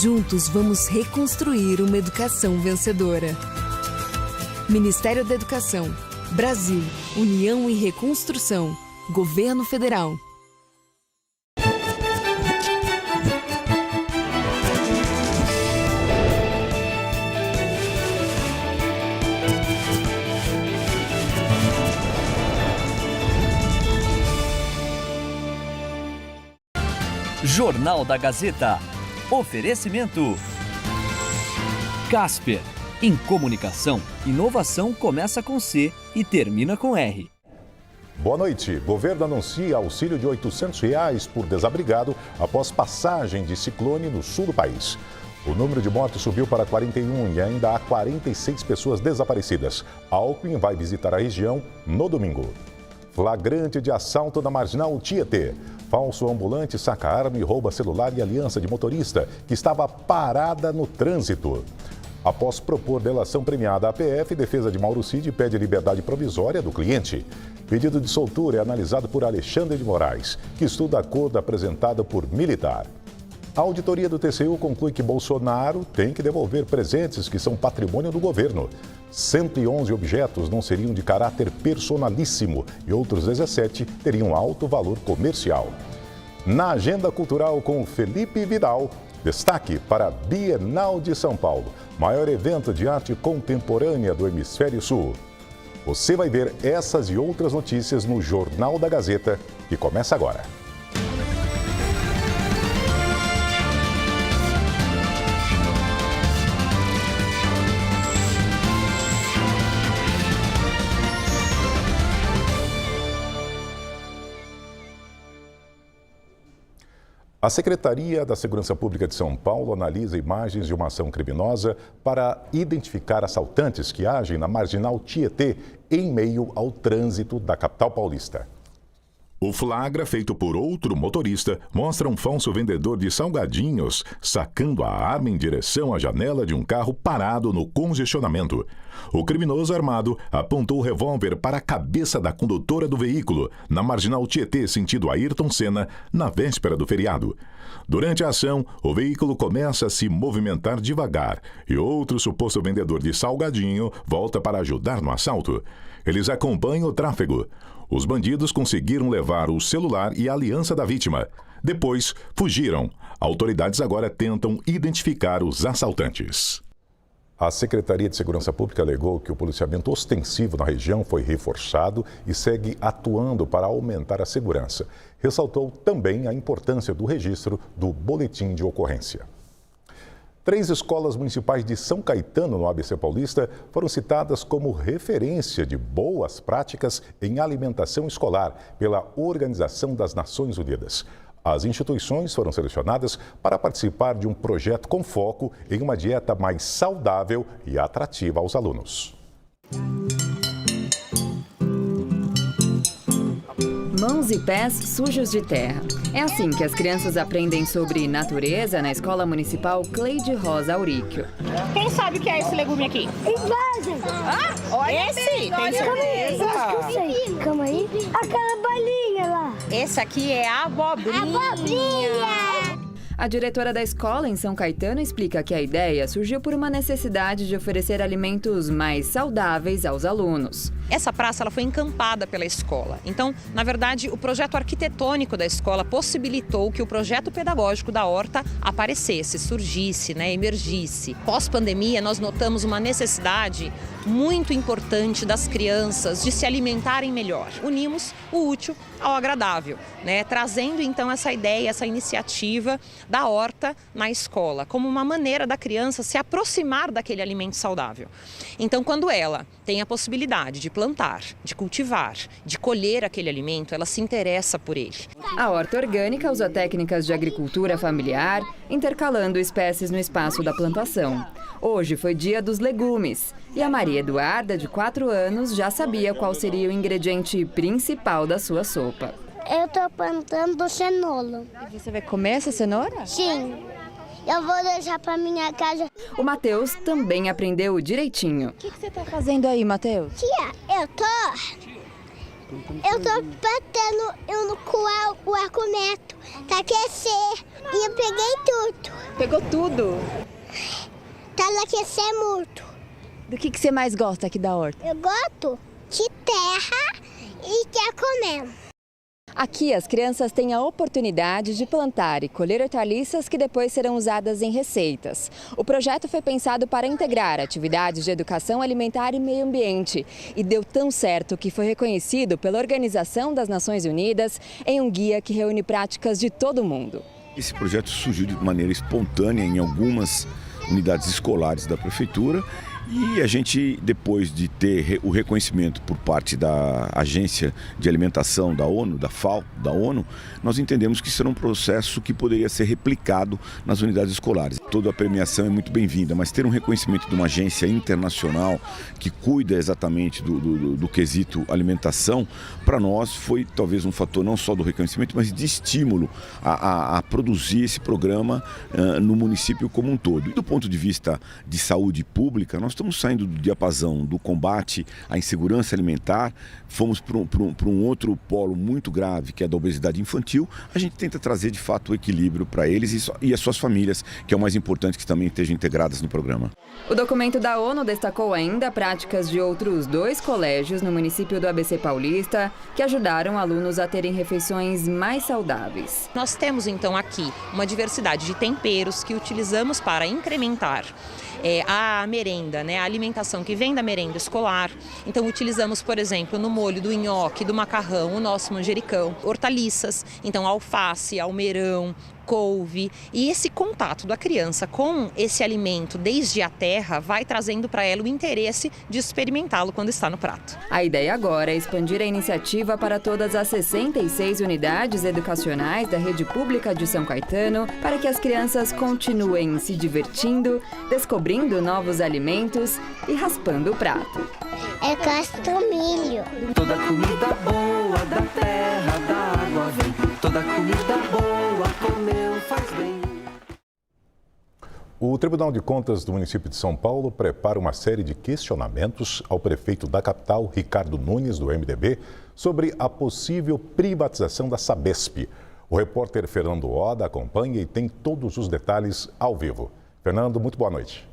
Juntos vamos reconstruir uma educação vencedora. Ministério da Educação, Brasil, União e Reconstrução, Governo Federal. Jornal da Gazeta. Oferecimento. Casper. Em comunicação, inovação começa com C e termina com R. Boa noite. Governo anuncia auxílio de R$ 800 por desabrigado após passagem de ciclone no sul do país. O número de mortos subiu para 41 e ainda há 46 pessoas desaparecidas. Alckmin vai visitar a região no domingo. Flagrante de assalto na Marginal Tietê. Falso ambulante saca arma e rouba celular e aliança de motorista que estava parada no trânsito. Após propor delação premiada à PF, defesa de Mauro Cid pede liberdade provisória do cliente. Pedido de soltura é analisado por Alexandre de Moraes, que estuda acordo apresentado por militar. A auditoria do TCU conclui que Bolsonaro tem que devolver presentes que são patrimônio do governo. 111 objetos não seriam de caráter personalíssimo e outros 17 teriam alto valor comercial. Na agenda cultural com Felipe Vidal, destaque para a Bienal de São Paulo, maior evento de arte contemporânea do Hemisfério Sul. Você vai ver essas e outras notícias no Jornal da Gazeta, que começa agora. A Secretaria da Segurança Pública de São Paulo analisa imagens de uma ação criminosa para identificar assaltantes que agem na Marginal Tietê em meio ao trânsito da capital paulista. O flagra, feito por outro motorista, mostra um falso vendedor de salgadinhos sacando a arma em direção à janela de um carro parado no congestionamento. O criminoso armado apontou o revólver para a cabeça da condutora do veículo, na Marginal Tietê, sentido Ayrton Senna, na véspera do feriado. Durante a ação, o veículo começa a se movimentar devagar e outro suposto vendedor de salgadinho volta para ajudar no assalto. Eles acompanham o tráfego. Os bandidos conseguiram levar o celular e a aliança da vítima. Depois, fugiram. Autoridades agora tentam identificar os assaltantes. A Secretaria de Segurança Pública alegou que o policiamento ostensivo na região foi reforçado e segue atuando para aumentar a segurança. Ressaltou também a importância do registro do boletim de ocorrência. 3 escolas municipais de São Caetano, no ABC Paulista, foram citadas como referência de boas práticas em alimentação escolar pela Organização das Nações Unidas. As instituições foram selecionadas para participar de um projeto com foco em uma dieta mais saudável e atrativa aos alunos. Mãos e pés sujos de terra. É assim que as crianças aprendem sobre natureza na Escola Municipal Cleide Rosa Auríquio. Quem sabe o que é esse legume aqui? Esvazem! Ah, olha esse! Tem certeza? Eu sei. Calma aí. Aquela bolinha lá. Esse aqui é a abobrinha. Abobrinha! A diretora da escola em São Caetano explica que a ideia surgiu por uma necessidade de oferecer alimentos mais saudáveis aos alunos. Essa praça ela foi encampada pela escola. Então, na verdade, o projeto arquitetônico da escola possibilitou que o projeto pedagógico da horta aparecesse, surgisse, emergisse. Pós-pandemia, nós notamos uma necessidade muito importante das crianças de se alimentarem melhor. Unimos o útil ao agradável, trazendo então essa ideia, essa iniciativa da horta na escola, como uma maneira da criança se aproximar daquele alimento saudável. Então, quando ela tem a possibilidade de plantar, de cultivar, de colher aquele alimento, ela se interessa por ele. A horta orgânica usa técnicas de agricultura familiar, intercalando espécies no espaço da plantação. Hoje foi dia dos legumes e a Maria Eduarda, de 4 anos, já sabia qual seria o ingrediente principal da sua sopa. Eu tô plantando cenoura. E você vai comer essa cenoura? Sim. Eu vou deixar pra minha casa. O Matheus também aprendeu direitinho. O que você tá fazendo aí, Matheus? Tia, eu tô Eu tô batendo com o argumento pra aquecer e eu peguei tudo. Pegou tudo? Tá lá aquecer muito. Do que você mais gosta aqui da horta? Eu gosto de terra e quer comer. Aqui, as crianças têm a oportunidade de plantar e colher hortaliças que depois serão usadas em receitas. O projeto foi pensado para integrar atividades de educação alimentar e meio ambiente e deu tão certo que foi reconhecido pela Organização das Nações Unidas em um guia que reúne práticas de todo o mundo. Esse projeto surgiu de maneira espontânea em algumas unidades escolares da prefeitura. E a gente, depois de ter o reconhecimento por parte da Agência de Alimentação da ONU, da FAO, da ONU, nós entendemos que isso era um processo que poderia ser replicado nas unidades escolares. Toda a premiação é muito bem-vinda, mas ter um reconhecimento de uma agência internacional que cuida exatamente do quesito alimentação, para nós foi talvez um fator não só do reconhecimento, mas de estímulo a produzir esse programa no município como um todo. E do ponto de vista de saúde pública, nós estamos saindo do diapasão do combate à insegurança alimentar, fomos para um outro polo muito grave, que é da obesidade infantil. A gente tenta trazer de fato o equilíbrio para eles e as suas famílias, que é o mais importante, que também estejam integradas no programa. O documento da ONU destacou ainda práticas de outros 2 colégios no município do ABC Paulista, que ajudaram alunos a terem refeições mais saudáveis. Nós temos então aqui uma diversidade de temperos que utilizamos para incrementar a merenda, né, a alimentação que vem da merenda escolar. Então utilizamos, por exemplo, no molho do nhoque, do macarrão, o nosso manjericão, hortaliças, então alface, almeirão, couve, e esse contato da criança com esse alimento desde a terra vai trazendo para ela o interesse de experimentá-lo quando está no prato. A ideia agora é expandir a iniciativa para todas as 66 unidades educacionais da rede pública de São Caetano, para que as crianças continuem se divertindo, descobrindo novos alimentos e raspando o prato. É castomilho. Toda comida boa da terra, da água vem. Toda comida boa comeu faz bem. O Tribunal de Contas do município de São Paulo prepara uma série de questionamentos ao prefeito da capital, Ricardo Nunes, do MDB, sobre a possível privatização da Sabesp. O repórter Fernando Oda acompanha e tem todos os detalhes ao vivo. Fernando, muito boa noite.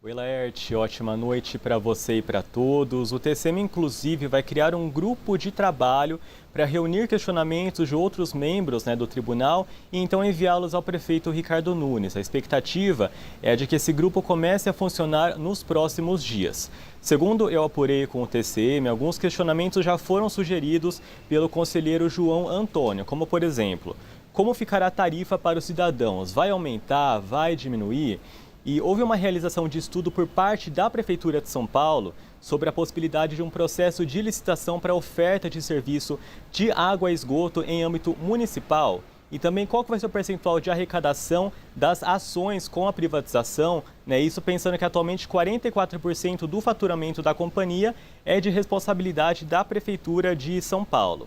Oi, Laerte, ótima noite para você e para todos. O TCM, inclusive, vai criar um grupo de trabalho para reunir questionamentos de outros membros do tribunal e então enviá-los ao prefeito Ricardo Nunes. A expectativa é de que esse grupo comece a funcionar nos próximos dias. Segundo eu apurei com o TCM, alguns questionamentos já foram sugeridos pelo conselheiro João Antônio, como por exemplo, como ficará a tarifa para os cidadãos? Vai aumentar? Vai diminuir? E houve uma realização de estudo por parte da Prefeitura de São Paulo sobre a possibilidade de um processo de licitação para oferta de serviço de água e esgoto em âmbito municipal. E também qual que vai ser o percentual de arrecadação das ações com a privatização, Isso pensando que atualmente 44% do faturamento da companhia é de responsabilidade da Prefeitura de São Paulo.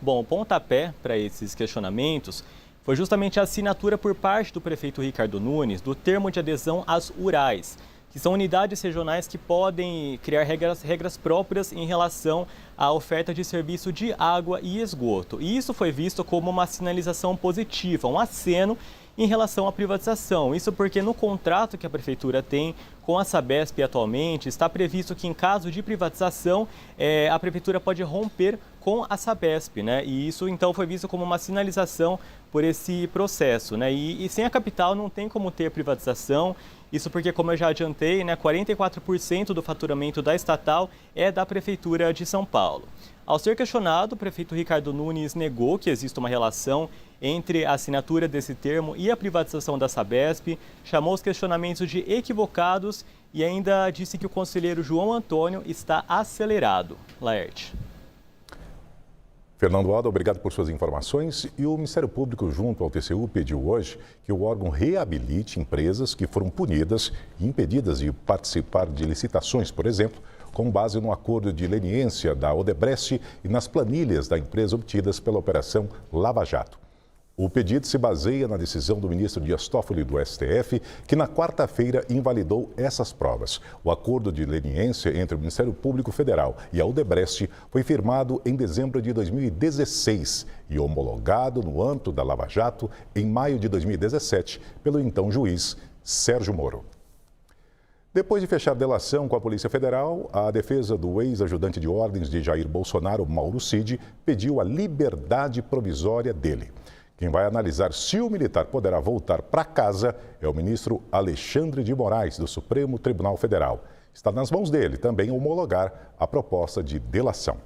Bom, o pontapé para esses questionamentos foi justamente a assinatura por parte do prefeito Ricardo Nunes do termo de adesão às URAs, que são unidades regionais que podem criar regras próprias em relação à oferta de serviço de água e esgoto. E isso foi visto como uma sinalização positiva, um aceno em relação à privatização. Isso porque no contrato que a Prefeitura tem com a Sabesp atualmente, está previsto que em caso de privatização, a Prefeitura pode romper com a Sabesp, E isso então foi visto como uma sinalização por esse processo, E sem a capital não tem como ter privatização. Isso porque, como eu já adiantei, 44% do faturamento da estatal é da Prefeitura de São Paulo. Ao ser questionado, o prefeito Ricardo Nunes negou que exista uma relação entre a assinatura desse termo e a privatização da Sabesp, chamou os questionamentos de equivocados e ainda disse que o conselheiro João Antônio está acelerado. Laerte. Fernando Oda, obrigado por suas informações. E o Ministério Público, junto ao TCU, pediu hoje que o órgão reabilite empresas que foram punidas e impedidas de participar de licitações, por exemplo, com base no acordo de leniência da Odebrecht e nas planilhas da empresa obtidas pela Operação Lava Jato. O pedido se baseia na decisão do ministro Dias Toffoli do STF, que na quarta-feira invalidou essas provas. O acordo de leniência entre o Ministério Público Federal e a Odebrecht foi firmado em dezembro de 2016 e homologado no âmbito da Lava Jato em maio de 2017 pelo então juiz Sérgio Moro. Depois de fechar delação com a Polícia Federal, a defesa do ex-ajudante de ordens de Jair Bolsonaro, Mauro Cid, pediu a liberdade provisória dele. Quem vai analisar se o militar poderá voltar para casa é o ministro Alexandre de Moraes, do Supremo Tribunal Federal. Está nas mãos dele também homologar a proposta de delação.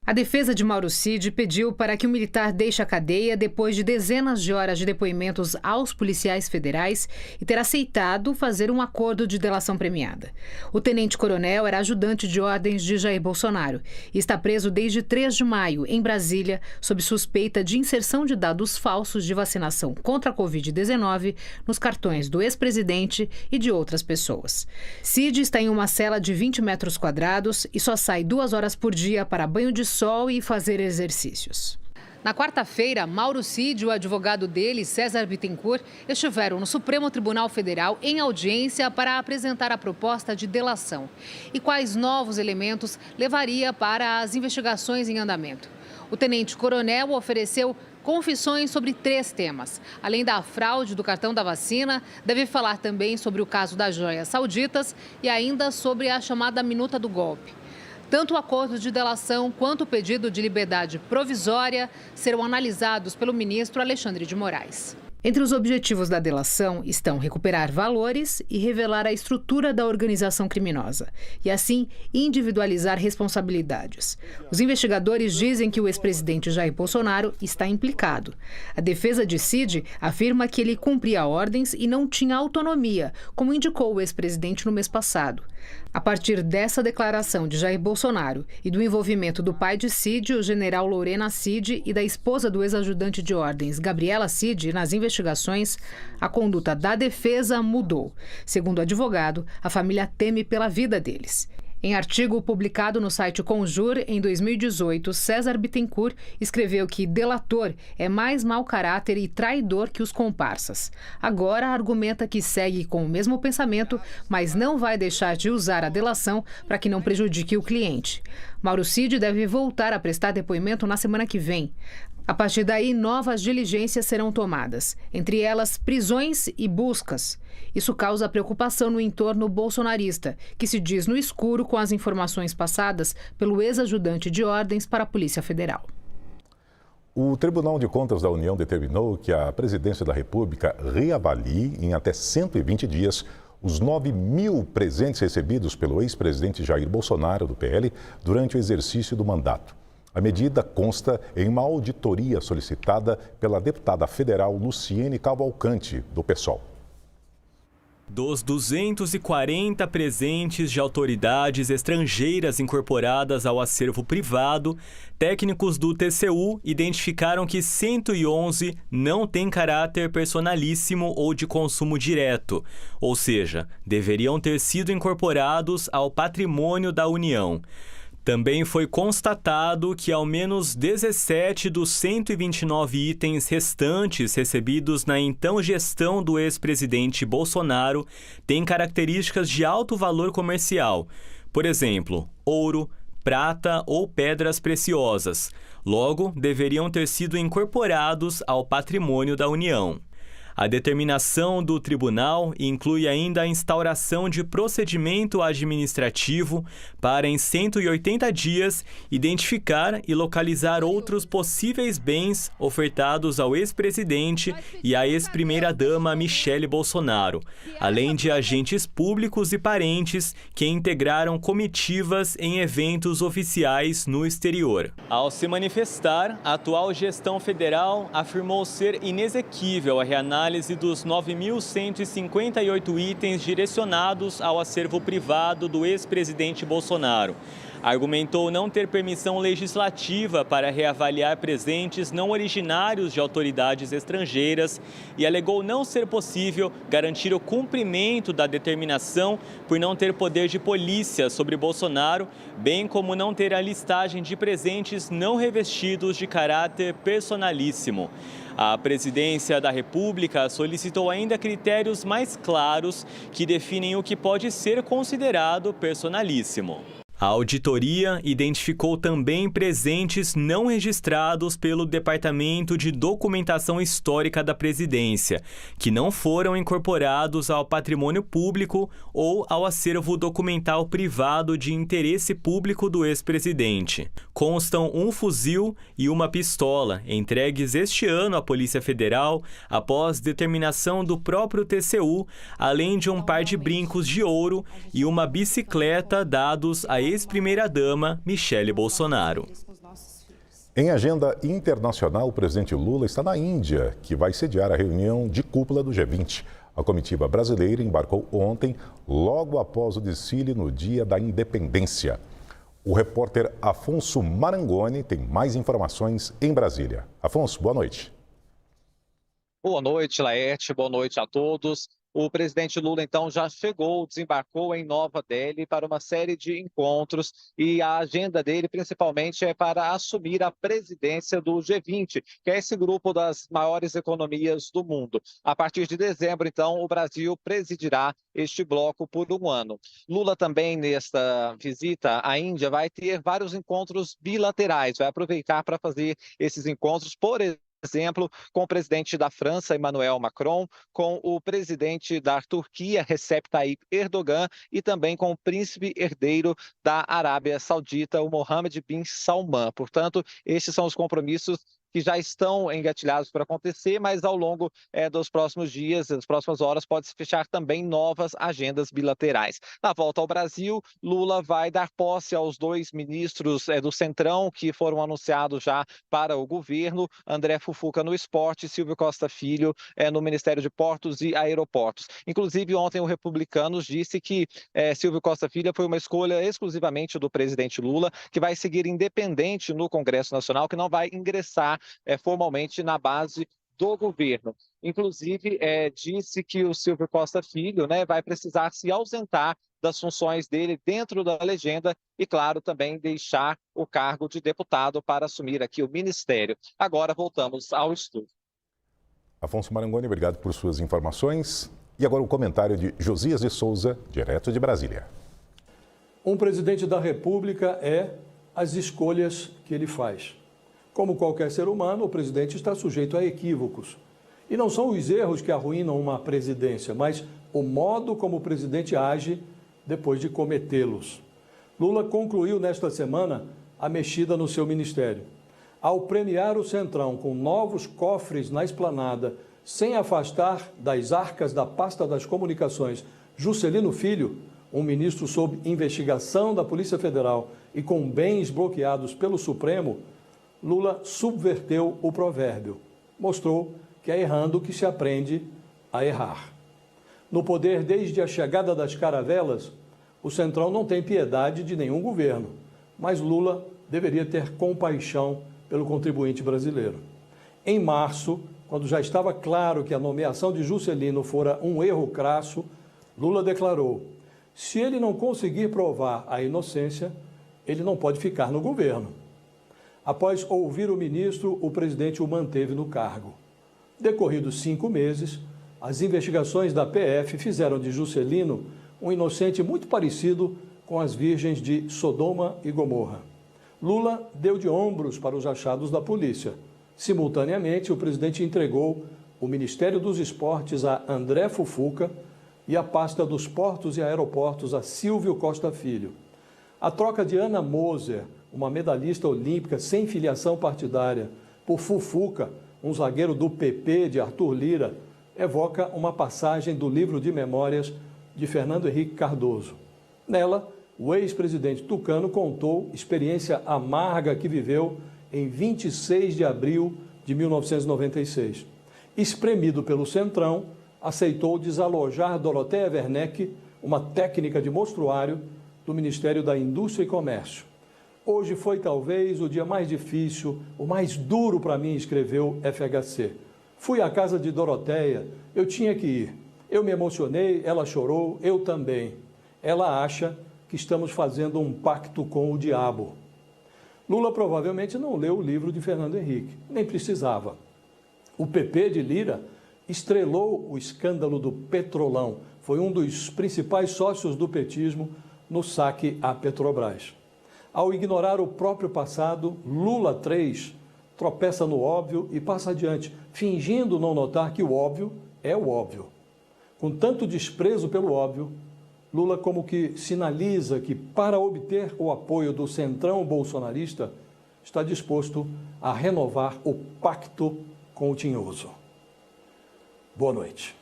A defesa de Mauro Cid pediu para que o militar deixe a cadeia depois de dezenas de horas de depoimentos aos policiais federais e ter aceitado fazer um acordo de delação premiada. O tenente-coronel era ajudante de ordens de Jair Bolsonaro e está preso desde 3 de maio, em Brasília, sob suspeita de inserção de dados falsos de vacinação contra a Covid-19 nos cartões do ex-presidente e de outras pessoas. Cid está em uma cela de 20 metros quadrados e só sai 2 horas por dia para banho de sol e fazer exercícios. Na quarta-feira, Mauro Cid e o advogado dele, César Bittencourt, estiveram no Supremo Tribunal Federal em audiência para apresentar a proposta de delação e quais novos elementos levaria para as investigações em andamento. O tenente-coronel ofereceu confissões sobre 3 temas. Além da fraude do cartão da vacina, deve falar também sobre o caso das joias sauditas e ainda sobre a chamada minuta do golpe. Tanto o acordo de delação quanto o pedido de liberdade provisória serão analisados pelo ministro Alexandre de Moraes. Entre os objetivos da delação estão recuperar valores e revelar a estrutura da organização criminosa, e assim individualizar responsabilidades. Os investigadores dizem que o ex-presidente Jair Bolsonaro está implicado. A defesa de Cid afirma que ele cumpria ordens e não tinha autonomia, como indicou o ex-presidente no mês passado. A partir dessa declaração de Jair Bolsonaro e do envolvimento do pai de Cid, o general Lorena Cid, e da esposa do ex-ajudante de ordens, Gabriela Cid, nas investigações, a conduta da defesa mudou. Segundo o advogado, a família teme pela vida deles. Em artigo publicado no site Conjur, em 2018, César Bittencourt escreveu que delator é mais mau caráter e traidor que os comparsas. Agora argumenta que segue com o mesmo pensamento, mas não vai deixar de usar a delação para que não prejudique o cliente. Mauro Cid deve voltar a prestar depoimento na semana que vem. A partir daí, novas diligências serão tomadas, entre elas prisões e buscas. Isso causa preocupação no entorno bolsonarista, que se diz no escuro com as informações passadas pelo ex-ajudante de ordens para a Polícia Federal. O Tribunal de Contas da União determinou que a Presidência da República reavalie em até 120 dias os 9.000 presentes recebidos pelo ex-presidente Jair Bolsonaro, do PL, durante o exercício do mandato. A medida consta em uma auditoria solicitada pela deputada federal Luciene Cavalcante, do PSOL. Dos 240 presentes de autoridades estrangeiras incorporadas ao acervo privado, técnicos do TCU identificaram que 111 não têm caráter personalíssimo ou de consumo direto, ou seja, deveriam ter sido incorporados ao patrimônio da União. Também foi constatado que ao menos 17 dos 129 itens restantes recebidos na então gestão do ex-presidente Bolsonaro têm características de alto valor comercial, por exemplo, ouro, prata ou pedras preciosas. Logo, deveriam ter sido incorporados ao patrimônio da União. A determinação do tribunal inclui ainda a instauração de procedimento administrativo para, em 180 dias, identificar e localizar outros possíveis bens ofertados ao ex-presidente e à ex-primeira-dama Michele Bolsonaro, além de agentes públicos e parentes que integraram comitivas em eventos oficiais no exterior. Ao se manifestar, a atual gestão federal afirmou ser inexequível a reanálise dos 9.158 itens direcionados ao acervo privado do ex-presidente Bolsonaro. Argumentou não ter permissão legislativa para reavaliar presentes não originários de autoridades estrangeiras e alegou não ser possível garantir o cumprimento da determinação por não ter poder de polícia sobre Bolsonaro, bem como não ter a listagem de presentes não revestidos de caráter personalíssimo. A Presidência da República solicitou ainda critérios mais claros que definem o que pode ser considerado personalíssimo. A auditoria identificou também presentes não registrados pelo Departamento de Documentação Histórica da Presidência, que não foram incorporados ao patrimônio público ou ao acervo documental privado de interesse público do ex-presidente. Constam um fuzil e uma pistola, entregues este ano à Polícia Federal após determinação do próprio TCU, além de um par de brincos de ouro e uma bicicleta dados a ex-primeira-dama Michele Bolsonaro. Em agenda internacional, o presidente Lula está na Índia, que vai sediar a reunião de cúpula do G20. A comitiva brasileira embarcou ontem, logo após o desfile no Dia da Independência. O repórter Afonso Marangoni tem mais informações em Brasília. Afonso, boa noite. Boa noite, Laerte. Boa noite a todos. O presidente Lula, então, já desembarcou em Nova Delhi para uma série de encontros e a agenda dele, principalmente, é para assumir a presidência do G20, que é esse grupo das maiores economias do mundo. A partir de dezembro, então, o Brasil presidirá este bloco por um ano. Lula também, nesta visita à Índia, vai ter vários encontros bilaterais, vai aproveitar para fazer esses encontros, por exemplo, com o presidente da França, Emmanuel Macron, com o presidente da Turquia, Recep Tayyip Erdogan, e também com o príncipe herdeiro da Arábia Saudita, o Mohammed bin Salman. Portanto, estes são os compromissos que já estão engatilhados para acontecer, mas ao longo dos próximos dias, das próximas horas, pode-se fechar também novas agendas bilaterais. Na volta ao Brasil, Lula vai dar posse aos 2 ministros do Centrão, que foram anunciados já para o governo, André Fufuca no esporte e Silvio Costa Filho no Ministério de Portos e Aeroportos. Inclusive, ontem o Republicanos disse que Silvio Costa Filho foi uma escolha exclusivamente do presidente Lula, que vai seguir independente no Congresso Nacional, que não vai ingressar formalmente na base do governo. Inclusive, disse que o Silvio Costa Filho vai precisar se ausentar das funções dele dentro da legenda e, claro, também deixar o cargo de deputado para assumir aqui o ministério. Agora voltamos ao estúdio. Afonso Marangoni, obrigado por suas informações. E agora o comentário de Josias de Souza, direto de Brasília. Um presidente da República é as escolhas que ele faz. Como qualquer ser humano, o presidente está sujeito a equívocos. E não são os erros que arruinam uma presidência, mas o modo como o presidente age depois de cometê-los. Lula concluiu nesta semana a mexida no seu ministério. Ao premiar o Centrão com novos cofres na esplanada, sem afastar das arcas da pasta das comunicações Juscelino Filho, um ministro sob investigação da Polícia Federal e com bens bloqueados pelo Supremo, Lula subverteu o provérbio. Mostrou que é errando que se aprende a errar. No poder desde a chegada das caravelas, o Centrão não tem piedade de nenhum governo, mas Lula deveria ter compaixão pelo contribuinte brasileiro. Em março, quando já estava claro que a nomeação de Juscelino fora um erro crasso, Lula declarou: se ele não conseguir provar a inocência, ele não pode ficar no governo. Após ouvir o ministro, o presidente o manteve no cargo. Decorridos 5 meses, as investigações da PF fizeram de Juscelino um inocente muito parecido com as virgens de Sodoma e Gomorra. Lula deu de ombros para os achados da polícia. Simultaneamente, o presidente entregou o Ministério dos Esportes a André Fufuca e a pasta dos Portos e Aeroportos a Silvio Costa Filho. A troca de Ana Moser, uma medalhista olímpica sem filiação partidária, por Fufuca, um zagueiro do PP de Arthur Lira, evoca uma passagem do livro de memórias de Fernando Henrique Cardoso. Nela, o ex-presidente tucano contou experiência amarga que viveu em 26 de abril de 1996. Espremido pelo Centrão, aceitou desalojar Doroteia Werneck, uma técnica de mostruário do Ministério da Indústria e Comércio. Hoje foi talvez o dia mais difícil, o mais duro para mim, escreveu FHC. Fui à casa de Doroteia, eu tinha que ir. Eu me emocionei, ela chorou, eu também. Ela acha que estamos fazendo um pacto com o diabo. Lula provavelmente não leu o livro de Fernando Henrique, nem precisava. O PP de Lira estrelou o escândalo do Petrolão. Foi um dos principais sócios do petismo no saque à Petrobras. Ao ignorar o próprio passado, Lula 3 tropeça no óbvio e passa adiante, fingindo não notar que o óbvio é o óbvio. Com tanto desprezo pelo óbvio, Lula como que sinaliza que, para obter o apoio do centrão bolsonarista, está disposto a renovar o pacto com o tinhoso. Boa noite.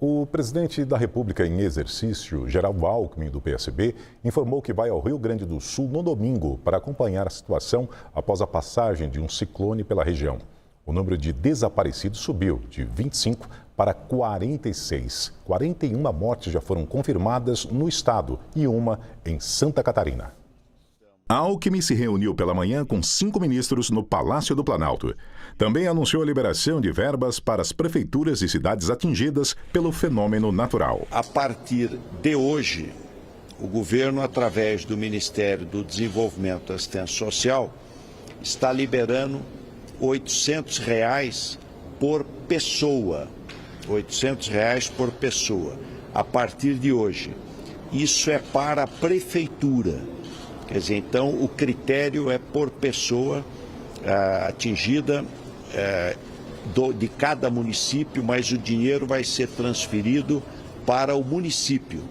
O presidente da República em exercício, Geraldo Alckmin, do PSB, informou que vai ao Rio Grande do Sul no domingo para acompanhar a situação após a passagem de um ciclone pela região. O número de desaparecidos subiu de 25 para 46. 41 mortes já foram confirmadas no estado e uma em Santa Catarina. Alckmin se reuniu pela manhã com 5 ministros no Palácio do Planalto. Também anunciou a liberação de verbas para as prefeituras e cidades atingidas pelo fenômeno natural. A partir de hoje, o governo, através do Ministério do Desenvolvimento e Assistência Social, está liberando R$ 800 por pessoa. R$ 800 por pessoa, a partir de hoje. Isso é para a prefeitura. Quer dizer, então, o critério é por pessoa atingida de cada município, mas o dinheiro vai ser transferido para o município,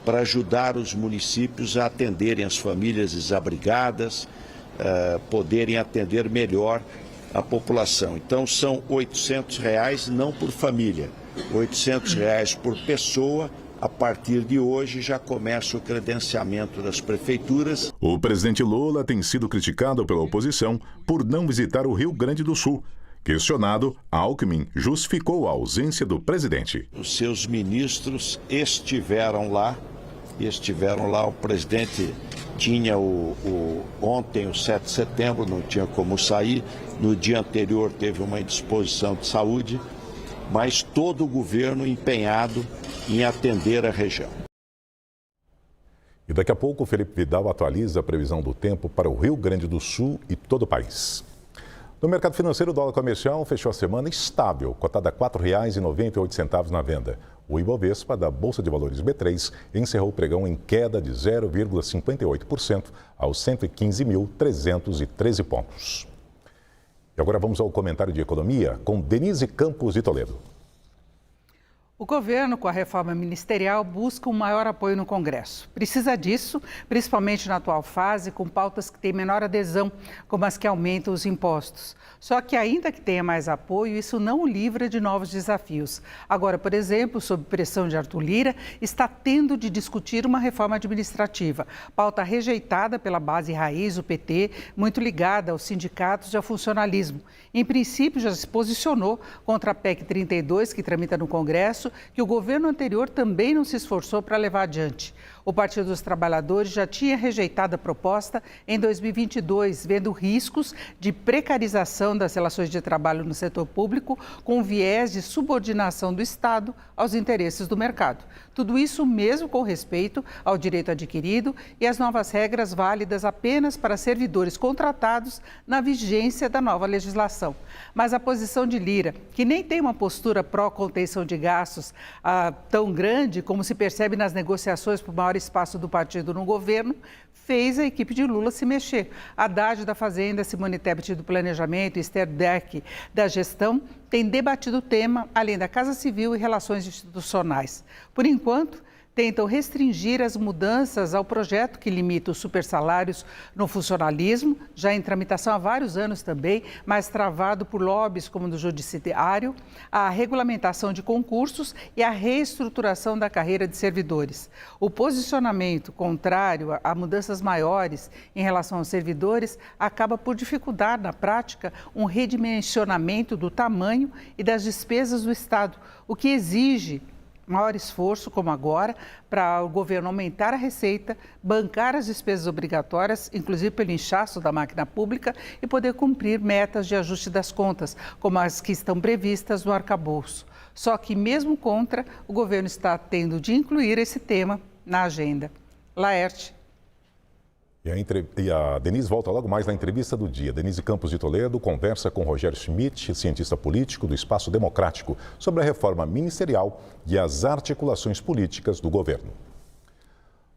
para ajudar os municípios a atenderem as famílias desabrigadas, poderem atender melhor a população. Então, são R$ 800 não por família, R$ 800 por pessoa. A partir de hoje já começa o credenciamento das prefeituras. O presidente Lula tem sido criticado pela oposição por não visitar o Rio Grande do Sul. Questionado, Alckmin justificou a ausência do presidente. Os seus ministros estiveram lá. O presidente tinha ontem, o 7 de setembro, não tinha como sair. No dia anterior teve uma indisposição de saúde. Mas todo o governo empenhado em atender a região. E daqui a pouco o Felipe Vidal atualiza a previsão do tempo para o Rio Grande do Sul e todo o país. No mercado financeiro, o dólar comercial fechou a semana estável, cotada a R$ 4,98 na venda. O Ibovespa da Bolsa de Valores B3 encerrou o pregão em queda de 0,58% aos 115.313 pontos. E agora vamos ao comentário de economia com Denise Campos de Toledo. O governo, com a reforma ministerial, busca um maior apoio no Congresso. Precisa disso, principalmente na atual fase, com pautas que têm menor adesão, como as que aumentam os impostos. Só que, ainda que tenha mais apoio, isso não o livra de novos desafios. Agora, por exemplo, sob pressão de Arthur Lira, está tendo de discutir uma reforma administrativa, pauta rejeitada pela base raiz, o PT, muito ligada aos sindicatos e ao funcionalismo. Em princípio, já se posicionou contra a PEC 32, que tramita no Congresso, que o governo anterior também não se esforçou para levar adiante. O Partido dos Trabalhadores já tinha rejeitado a proposta em 2022, vendo riscos de precarização das relações de trabalho no setor público, com viés de subordinação do Estado aos interesses do mercado. Tudo isso mesmo com respeito ao direito adquirido e as novas regras válidas apenas para servidores contratados na vigência da nova legislação. Mas a posição de Lira, que nem tem uma postura pró-contenção de gastos tão grande como se percebe nas negociações por maior espaço do partido no governo, fez a equipe de Lula se mexer. Haddad da Fazenda, Simone Tebet do Planejamento e Esther Deck da Gestão têm debatido o tema, além da Casa Civil e Relações Institucionais. Por enquanto, tentam restringir as mudanças ao projeto que limita os supersalários no funcionalismo, já em tramitação há vários anos também, mas travado por lobbies como do Judiciário, a regulamentação de concursos e a reestruturação da carreira de servidores. O posicionamento contrário a mudanças maiores em relação aos servidores acaba por dificultar, na prática, um redimensionamento do tamanho e das despesas do Estado, o que exige maior esforço, como agora, para o governo aumentar a receita, bancar as despesas obrigatórias, inclusive pelo inchaço da máquina pública, e poder cumprir metas de ajuste das contas, como as que estão previstas no arcabouço. Só que, mesmo contra, o governo está tendo de incluir esse tema na agenda. Laerte. E a Denise volta logo mais na entrevista do dia. Denise Campos de Toledo conversa com Rogério Schmidt, cientista político do Espaço Democrático, sobre a reforma ministerial e as articulações políticas do governo.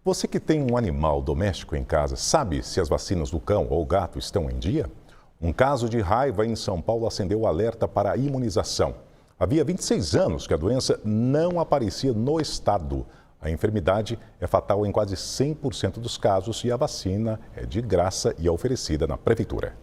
Você que tem um animal doméstico em casa, sabe se as vacinas do cão ou gato estão em dia? Um caso de raiva em São Paulo acendeu o alerta para a imunização. Havia 26 anos que a doença não aparecia no estado. A enfermidade é fatal em quase 100% dos casos e a vacina é de graça e é oferecida na prefeitura.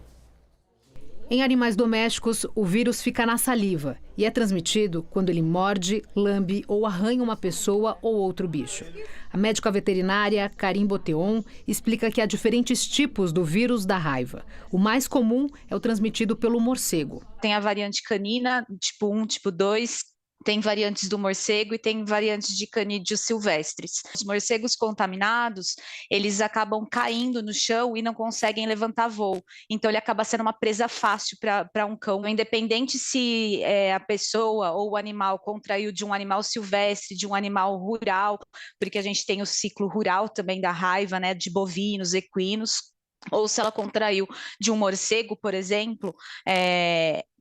Em animais domésticos, o vírus fica na saliva e é transmitido quando ele morde, lambe ou arranha uma pessoa ou outro bicho. A médica veterinária Karim Boteon explica que há diferentes tipos do vírus da raiva. O mais comum é o transmitido pelo morcego. Tem a variante canina, tipo 1, tipo 2. Tem variantes do morcego e tem variantes de canídeos silvestres. Os morcegos contaminados, eles acabam caindo no chão e não conseguem levantar voo. Então, ele acaba sendo uma presa fácil para um cão. Independente se a pessoa ou o animal contraiu de um animal silvestre, de um animal rural, porque a gente tem o ciclo rural também da raiva, né, de bovinos, equinos, ou se ela contraiu de um morcego, por exemplo,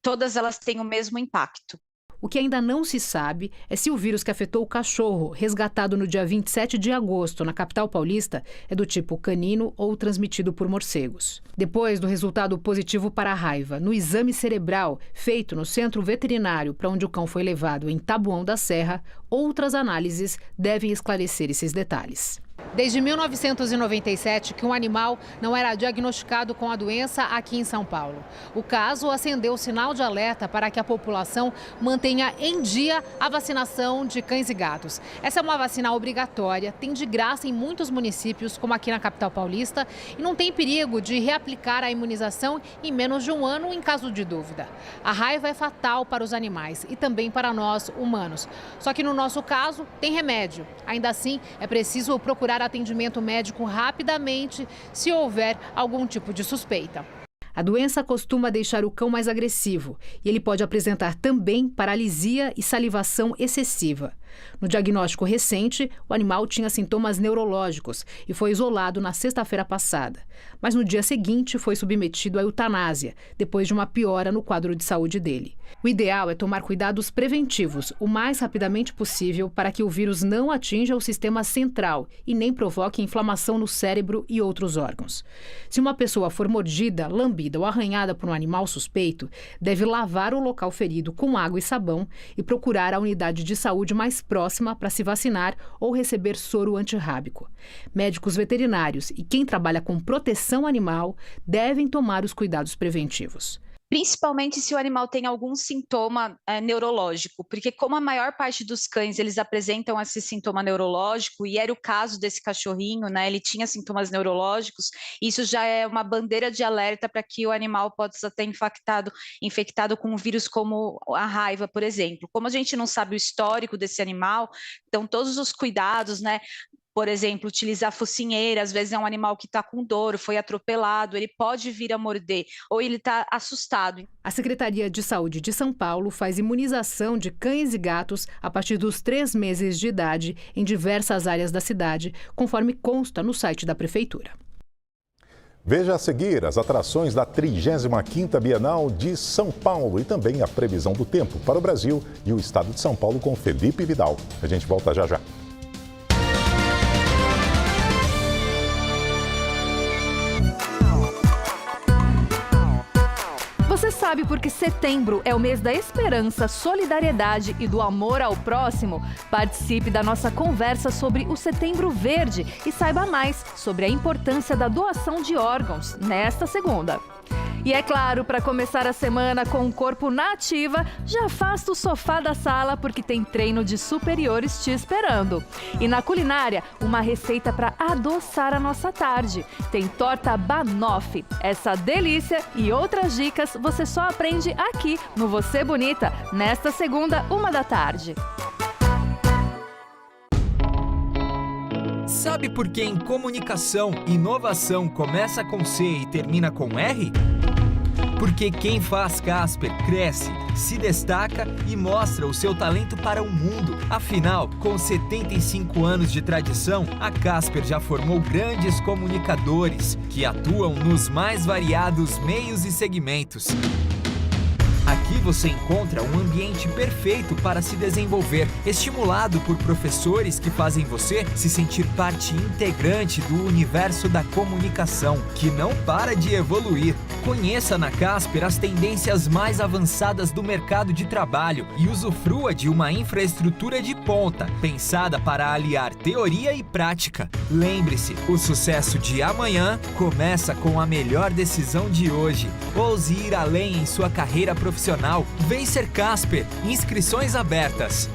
todas elas têm o mesmo impacto. O que ainda não se sabe é se o vírus que afetou o cachorro, resgatado no dia 27 de agosto na capital paulista, é do tipo canino ou transmitido por morcegos. Depois do resultado positivo para a raiva no exame cerebral feito no centro veterinário para onde o cão foi levado em Taboão da Serra, outras análises devem esclarecer esses detalhes. Desde 1997 que um animal não era diagnosticado com a doença aqui em São Paulo. O caso acendeu o sinal de alerta para que a população mantenha em dia a vacinação de cães e gatos. Essa é uma vacina obrigatória, tem de graça em muitos municípios, como aqui na capital paulista, e não tem perigo de reaplicar a imunização em menos de um ano em caso de dúvida. A raiva é fatal para os animais e também para nós, humanos. Só que no nosso caso, tem remédio. Ainda assim, é preciso procurar atendimento médico rapidamente se houver algum tipo de suspeita. A doença costuma deixar o cão mais agressivo e ele pode apresentar também paralisia e salivação excessiva. No diagnóstico recente, o animal tinha sintomas neurológicos e foi isolado na sexta-feira passada. Mas no dia seguinte foi submetido à eutanásia, depois de uma piora no quadro de saúde dele. O ideal é tomar cuidados preventivos o mais rapidamente possível para que o vírus não atinja o sistema central e nem provoque inflamação no cérebro e outros órgãos. Se uma pessoa for mordida, lambida ou arranhada por um animal suspeito, deve lavar o local ferido com água e sabão e procurar a unidade de saúde mais próxima para se vacinar ou receber soro antirrábico. Médicos veterinários e quem trabalha com proteção animal devem tomar os cuidados preventivos. Principalmente se o animal tem algum sintoma neurológico, porque como a maior parte dos cães eles apresentam esse sintoma neurológico, e era o caso desse cachorrinho, né? Ele tinha sintomas neurológicos, isso já é uma bandeira de alerta para que o animal possa ter infectado com um vírus como a raiva, por exemplo. Como a gente não sabe o histórico desse animal, então todos os cuidados, né? Por exemplo, utilizar focinheira, às vezes é um animal que está com dor, foi atropelado, ele pode vir a morder ou ele está assustado. A Secretaria de Saúde de São Paulo faz imunização de cães e gatos a partir dos 3 meses de idade em diversas áreas da cidade, conforme consta no site da Prefeitura. Veja a seguir as atrações da 35ª Bienal de São Paulo e também a previsão do tempo para o Brasil e o estado de São Paulo com Felipe Vidal. A gente volta já já. Você sabe por que setembro é o mês da esperança, solidariedade e do amor ao próximo? Participe da nossa conversa sobre o Setembro Verde e saiba mais sobre a importância da doação de órgãos nesta segunda. E é claro, para começar a semana com o corpo na ativa, já afasta o sofá da sala porque tem treino de superiores te esperando. E na culinária, uma receita para adoçar a nossa tarde. Tem torta banoffee. Essa delícia e outras dicas você só aprende aqui no Você Bonita, nesta segunda, 1 da tarde. Sabe por que em comunicação, inovação começa com C e termina com R? Porque quem faz Casper cresce, se destaca e mostra o seu talento para o mundo. Afinal, com 75 anos de tradição, a Casper já formou grandes comunicadores que atuam nos mais variados meios e segmentos. Aqui você encontra um ambiente perfeito para se desenvolver, estimulado por professores que fazem você se sentir parte integrante do universo da comunicação, que não para de evoluir. Conheça na Casper as tendências mais avançadas do mercado de trabalho e usufrua de uma infraestrutura de ponta, pensada para aliar teoria e prática. Lembre-se, o sucesso de amanhã começa com a melhor decisão de hoje. Ouse ir além em sua carreira profissional. Vem ser Casper. Inscrições abertas.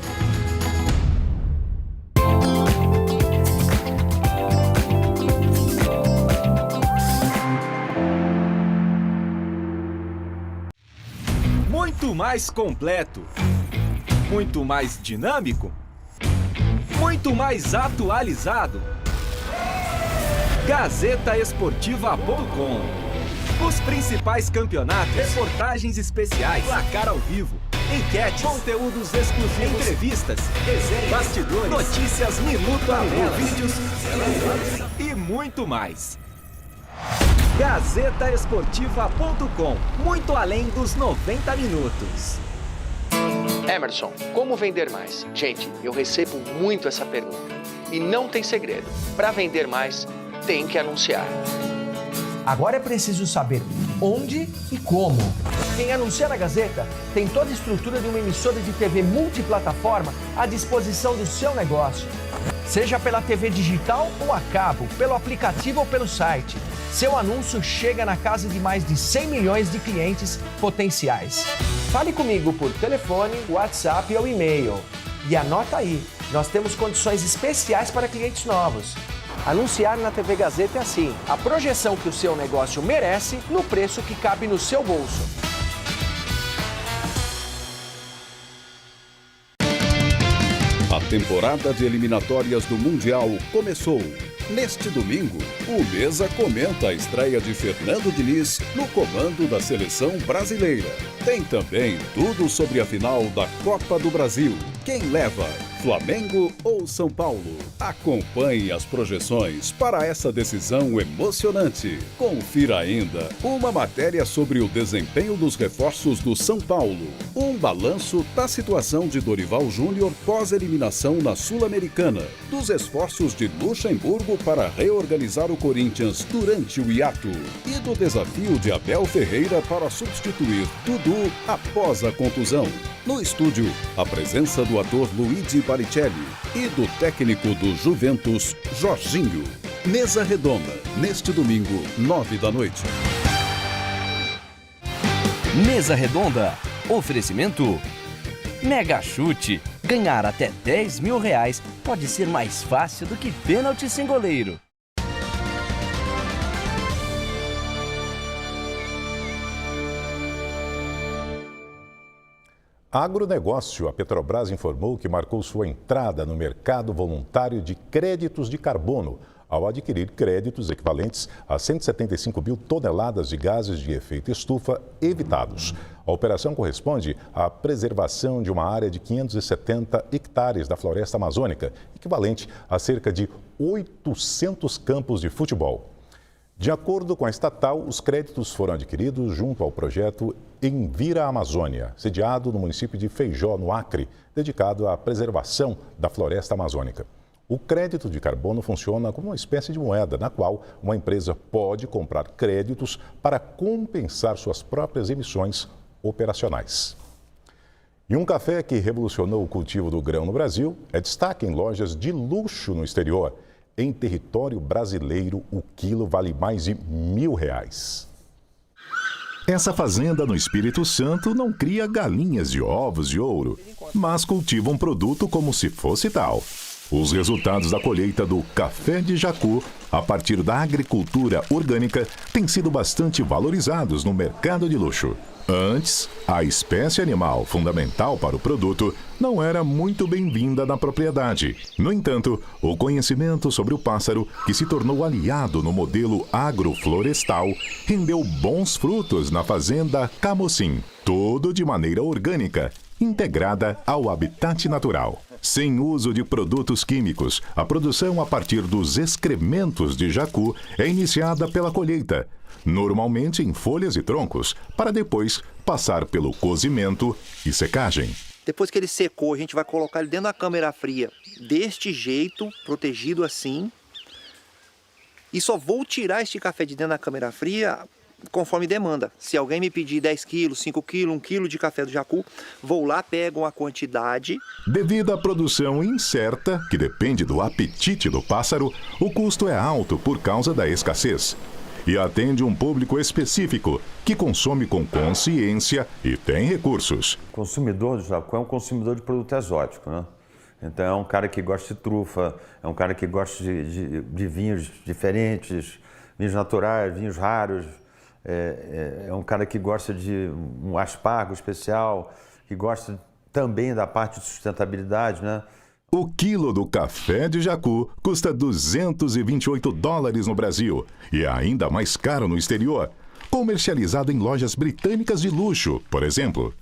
Muito mais completo. Muito mais dinâmico. Muito mais atualizado. GazetaEsportiva.com. Os principais campeonatos, reportagens especiais, placar ao vivo, enquetes, conteúdos exclusivos, entrevistas, resenhas, bastidores, notícias minuto a minuto, vídeos e muito mais. GazetaEsportiva.com. Muito além dos 90 minutos. Emerson, como vender mais? Gente, eu recebo muito essa pergunta. E não tem segredo. Para vender mais, tem que anunciar. Agora é preciso saber onde e como. Quem anuncia na Gazeta tem toda a estrutura de uma emissora de TV multiplataforma à disposição do seu negócio. Seja pela TV digital ou a cabo, pelo aplicativo ou pelo site, seu anúncio chega na casa de mais de 100 milhões de clientes potenciais. Fale comigo por telefone, WhatsApp ou e-mail. E anota aí, nós temos condições especiais para clientes novos. Anunciar na TV Gazeta é assim, a projeção que o seu negócio merece no preço que cabe no seu bolso. A temporada de eliminatórias do Mundial começou. Neste domingo, o Mesa comenta a estreia de Fernando Diniz no comando da seleção brasileira. Tem também tudo sobre a final da Copa do Brasil. Quem leva? Flamengo ou São Paulo? Acompanhe as projeções para essa decisão emocionante. Confira ainda uma matéria sobre o desempenho dos reforços do São Paulo. Um balanço da situação de Dorival Júnior pós-eliminação na Sul-Americana. Dos esforços de Luxemburgo para reorganizar o Corinthians durante o hiato. E do desafio de Abel Ferreira para substituir Dudu após a contusão. No estúdio, a presença do ator Luigi Baricelli e do técnico do Juventus, Jorginho. Mesa Redonda, neste domingo, 21h. Mesa Redonda. Oferecimento Mega Chute. Ganhar até R$10 mil pode ser mais fácil do que pênalti sem goleiro. Agronegócio. A Petrobras informou que marcou sua entrada no mercado voluntário de créditos de carbono, ao adquirir créditos equivalentes a 175 mil toneladas de gases de efeito estufa evitados. A operação corresponde à preservação de uma área de 570 hectares da floresta amazônica, equivalente a cerca de 800 campos de futebol. De acordo com a estatal, os créditos foram adquiridos junto ao projeto Envira Amazônia, sediado no município de Feijó, no Acre, dedicado à preservação da floresta amazônica. O crédito de carbono funciona como uma espécie de moeda, na qual uma empresa pode comprar créditos para compensar suas próprias emissões operacionais. E um café que revolucionou o cultivo do grão no Brasil é destaque em lojas de luxo no exterior. Em território brasileiro, o quilo vale mais de R$1.000. Essa fazenda no Espírito Santo não cria galinhas de ovos de ouro, mas cultiva um produto como se fosse tal. Os resultados da colheita do café de Jacu, a partir da agricultura orgânica, têm sido bastante valorizados no mercado de luxo. Antes, a espécie animal fundamental para o produto não era muito bem-vinda na propriedade. No entanto, o conhecimento sobre o pássaro, que se tornou aliado no modelo agroflorestal, rendeu bons frutos na fazenda Camocim, tudo de maneira orgânica, integrada ao habitat natural. Sem uso de produtos químicos, a produção a partir dos excrementos de jacu é iniciada pela colheita, normalmente em folhas e troncos, para depois passar pelo cozimento e secagem. Depois que ele secou, a gente vai colocar ele dentro da câmara fria, deste jeito, protegido assim. E só vou tirar este café de dentro da câmara fria conforme demanda. Se alguém me pedir 10 quilos, 5 quilos, 1 quilo de café do jacu, vou lá, pego a quantidade. Devido à produção incerta, que depende do apetite do pássaro, o custo é alto por causa da escassez. E atende um público específico, que consome com consciência e tem recursos. O consumidor do jacu é um consumidor de produto exótico, né? Então é um cara que gosta de trufa, é um cara que gosta de vinhos diferentes, vinhos naturais, vinhos raros. É um cara que gosta de um aspargo especial, que gosta também da parte de sustentabilidade, né? O quilo do café de jacu custa $228 no Brasil e é ainda mais caro no exterior, comercializado em lojas britânicas de luxo, por exemplo.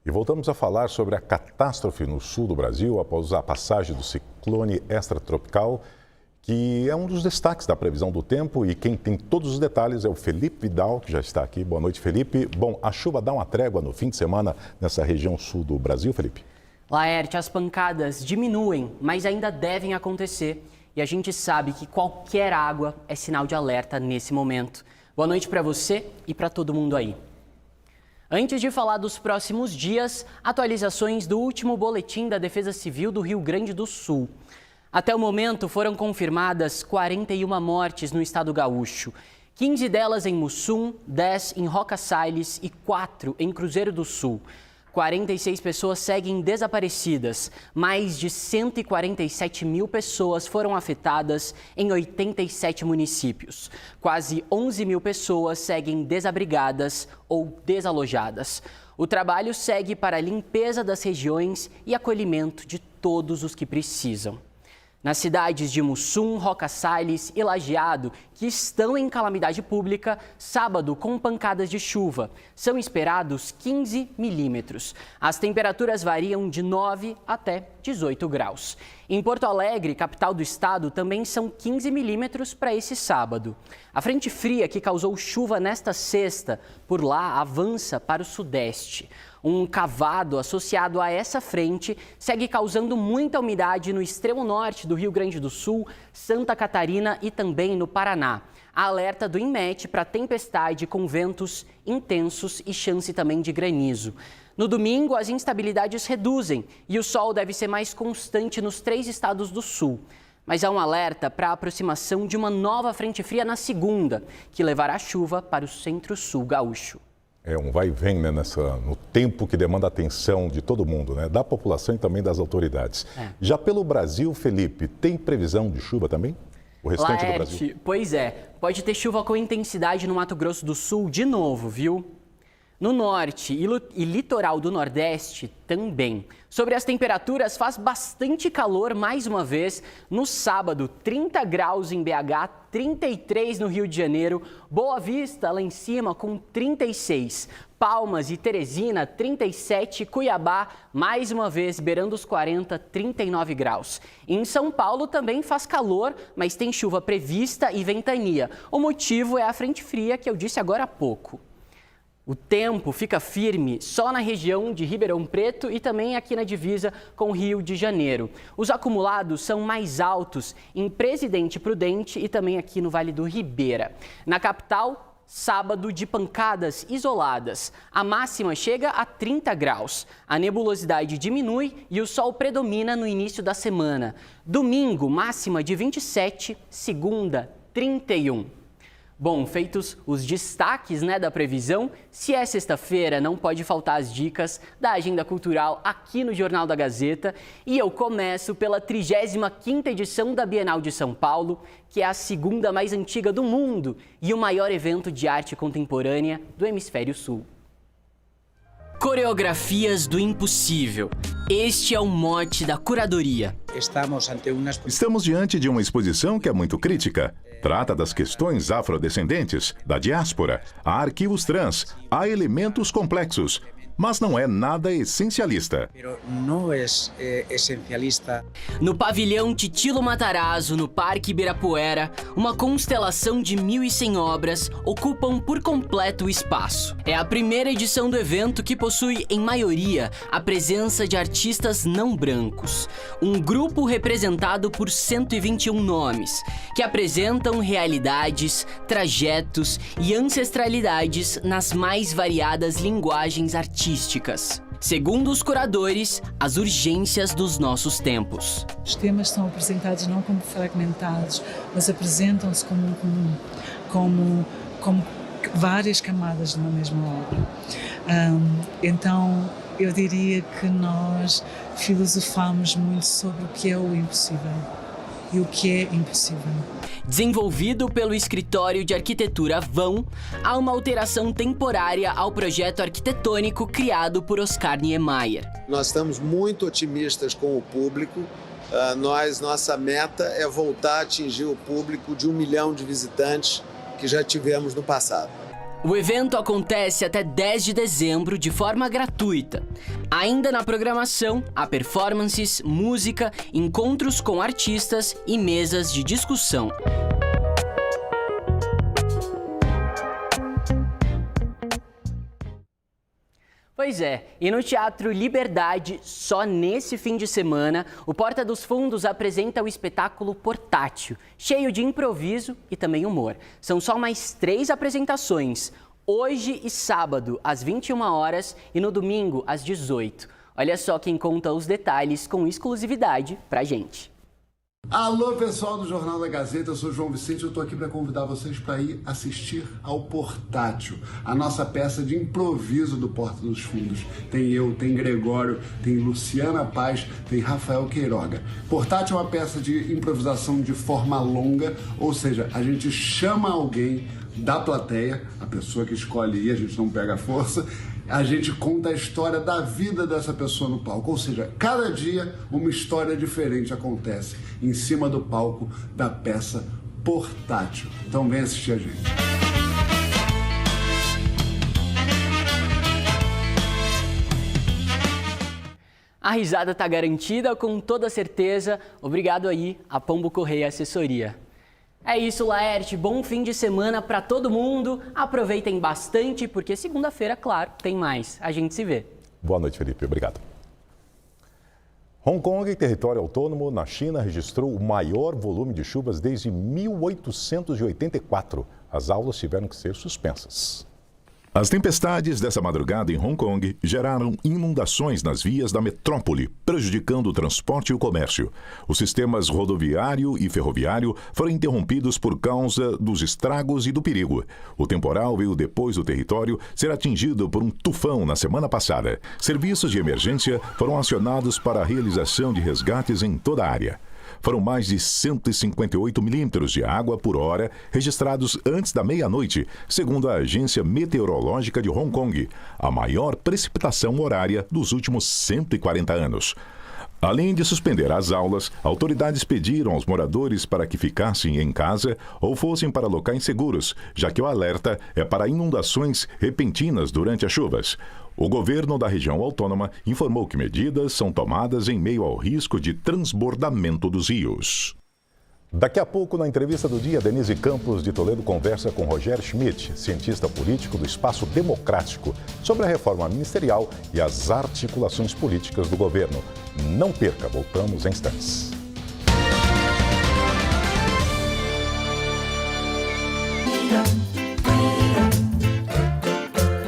E voltamos a falar sobre a catástrofe no sul do Brasil após a passagem do ciclone extratropical, que é um dos destaques da previsão do tempo, e quem tem todos os detalhes é o Felipe Vidal, que já está aqui. Boa noite, Felipe. Bom, a chuva dá uma trégua no fim de semana nessa região sul do Brasil, Felipe? Laerte, as pancadas diminuem, mas ainda devem acontecer. E a gente sabe que qualquer água é sinal de alerta nesse momento. Boa noite para você e para todo mundo aí. Antes de falar dos próximos dias, atualizações do último boletim da Defesa Civil do Rio Grande do Sul. Até o momento, foram confirmadas 41 mortes no estado gaúcho. 15 delas em Mussum, 10 em Roca Sales e 4 em Cruzeiro do Sul. 46 pessoas seguem desaparecidas. Mais de 147 mil pessoas foram afetadas em 87 municípios. Quase 11 mil pessoas seguem desabrigadas ou desalojadas. O trabalho segue para a limpeza das regiões e acolhimento de todos os que precisam. Nas cidades de Mussum, Roca Sales e Lajeado, que estão em calamidade pública, sábado com pancadas de chuva. São esperados 15 milímetros. As temperaturas variam de 9 até 18 graus. Em Porto Alegre, capital do estado, também são 15 milímetros para esse sábado. A frente fria que causou chuva nesta sexta, por lá, avança para o sudeste. Um cavado associado a essa frente segue causando muita umidade no extremo norte do Rio Grande do Sul, Santa Catarina e também no Paraná. Há alerta do INMET para tempestade com ventos intensos e chance também de granizo. No domingo, as instabilidades reduzem e o sol deve ser mais constante nos 3 estados do sul. Mas há um alerta para a aproximação de uma nova frente fria na segunda, que levará chuva para o centro-sul gaúcho. É um vai e vem, né, no tempo que demanda a atenção de todo mundo, né, da população e também das autoridades. Já pelo Brasil, Felipe, tem previsão de chuva também? O restante do Brasil? Pois é, pode ter chuva com intensidade no Mato Grosso do Sul de novo, viu? No norte e litoral do Nordeste também. Sobre as temperaturas, faz bastante calor mais uma vez. No sábado, 30 graus em BH, 33 no Rio de Janeiro. Boa Vista lá em cima com 36. Palmas e Teresina, 37. Cuiabá, mais uma vez, beirando os 40, 39 graus. Em São Paulo também faz calor, mas tem chuva prevista e ventania. O motivo é a frente fria que eu disse agora há pouco. O tempo fica firme só na região de Ribeirão Preto e também aqui na divisa com o Rio de Janeiro. Os acumulados são mais altos em Presidente Prudente e também aqui no Vale do Ribeira. Na capital, sábado de pancadas isoladas. A máxima chega a 30 graus. A nebulosidade diminui e o sol predomina no início da semana. Domingo, máxima de 27, segunda, 31. Bom, feitos os destaques, da previsão, se é sexta-feira, não pode faltar as dicas da agenda cultural aqui no Jornal da Gazeta. E eu começo pela 35ª edição da Bienal de São Paulo, que é a segunda mais antiga do mundo e o maior evento de arte contemporânea do Hemisfério Sul. Coreografias do impossível. Este é o mote da curadoria. Estamos diante de uma exposição que é muito crítica. Trata das questões afrodescendentes, da diáspora, há arquivos trans, há elementos complexos, mas não é nada essencialista. No pavilhão Titilo Matarazzo, no Parque Ibirapuera, uma constelação de 1.100 obras ocupam por completo o espaço. É a primeira edição do evento que possui, em maioria, a presença de artistas não brancos. Um grupo representado por 121 nomes, que apresentam realidades, trajetos e ancestralidades nas mais variadas linguagens artísticas. Segundo os curadores, as urgências dos nossos tempos. Os temas são apresentados não como fragmentados, mas apresentam-se como várias camadas de uma mesma obra. Então, eu diria que nós filosofamos muito sobre o que é o impossível e o que é impossível. Desenvolvido pelo escritório de arquitetura Vão, há uma alteração temporária ao projeto arquitetônico criado por Oscar Niemeyer. Nós estamos muito otimistas com o público. Nossa meta é voltar a atingir o público de 1 milhão de visitantes que já tivemos no passado. O evento acontece até 10 de dezembro de forma gratuita. Ainda na programação, há performances, música, encontros com artistas e mesas de discussão. Pois é, e no Teatro Liberdade, só nesse fim de semana, o Porta dos Fundos apresenta o espetáculo Portátil, cheio de improviso e também humor. São só mais 3 apresentações, hoje e sábado, às 21 horas e no domingo, às 18. Olha só quem conta os detalhes com exclusividade pra gente. Alô, pessoal do Jornal da Gazeta, eu sou João Vicente, eu estou aqui para convidar vocês para ir assistir ao Portátil, a nossa peça de improviso do Porta dos Fundos. Tem eu, tem Gregório, tem Luciana Paz, tem Rafael Queiroga. Portátil é uma peça de improvisação de forma longa, ou seja, a gente chama alguém da plateia, a pessoa que escolhe ir, a gente não pega a força, a gente conta a história da vida dessa pessoa no palco, ou seja, cada dia uma história diferente acontece em cima do palco da peça Portátil. Então vem assistir a gente. A risada tá garantida com toda certeza. Obrigado aí a Pombo Correia Assessoria. É isso, Laerte. Bom fim de semana para todo mundo. Aproveitem bastante, porque segunda-feira, claro, tem mais. A gente se vê. Boa noite, Felipe. Obrigado. Hong Kong, território autônomo na China, registrou o maior volume de chuvas desde 1884. As aulas tiveram que ser suspensas. As tempestades dessa madrugada em Hong Kong geraram inundações nas vias da metrópole, prejudicando o transporte e o comércio. Os sistemas rodoviário e ferroviário foram interrompidos por causa dos estragos e do perigo. O temporal veio depois do território ser atingido por um tufão na semana passada. Serviços de emergência foram acionados para a realização de resgates em toda a área. Foram mais de 158 milímetros de água por hora registrados antes da meia-noite, segundo a Agência Meteorológica de Hong Kong, a maior precipitação horária dos últimos 140 anos. Além de suspender as aulas, autoridades pediram aos moradores para que ficassem em casa ou fossem para locais seguros, já que o alerta é para inundações repentinas durante as chuvas. O governo da região autônoma informou que medidas são tomadas em meio ao risco de transbordamento dos rios. Daqui a pouco, na entrevista do dia, Denise Campos de Toledo conversa com Rogério Schmidt, cientista político do Espaço Democrático, sobre a reforma ministerial e as articulações políticas do governo. Não perca, voltamos em instantes.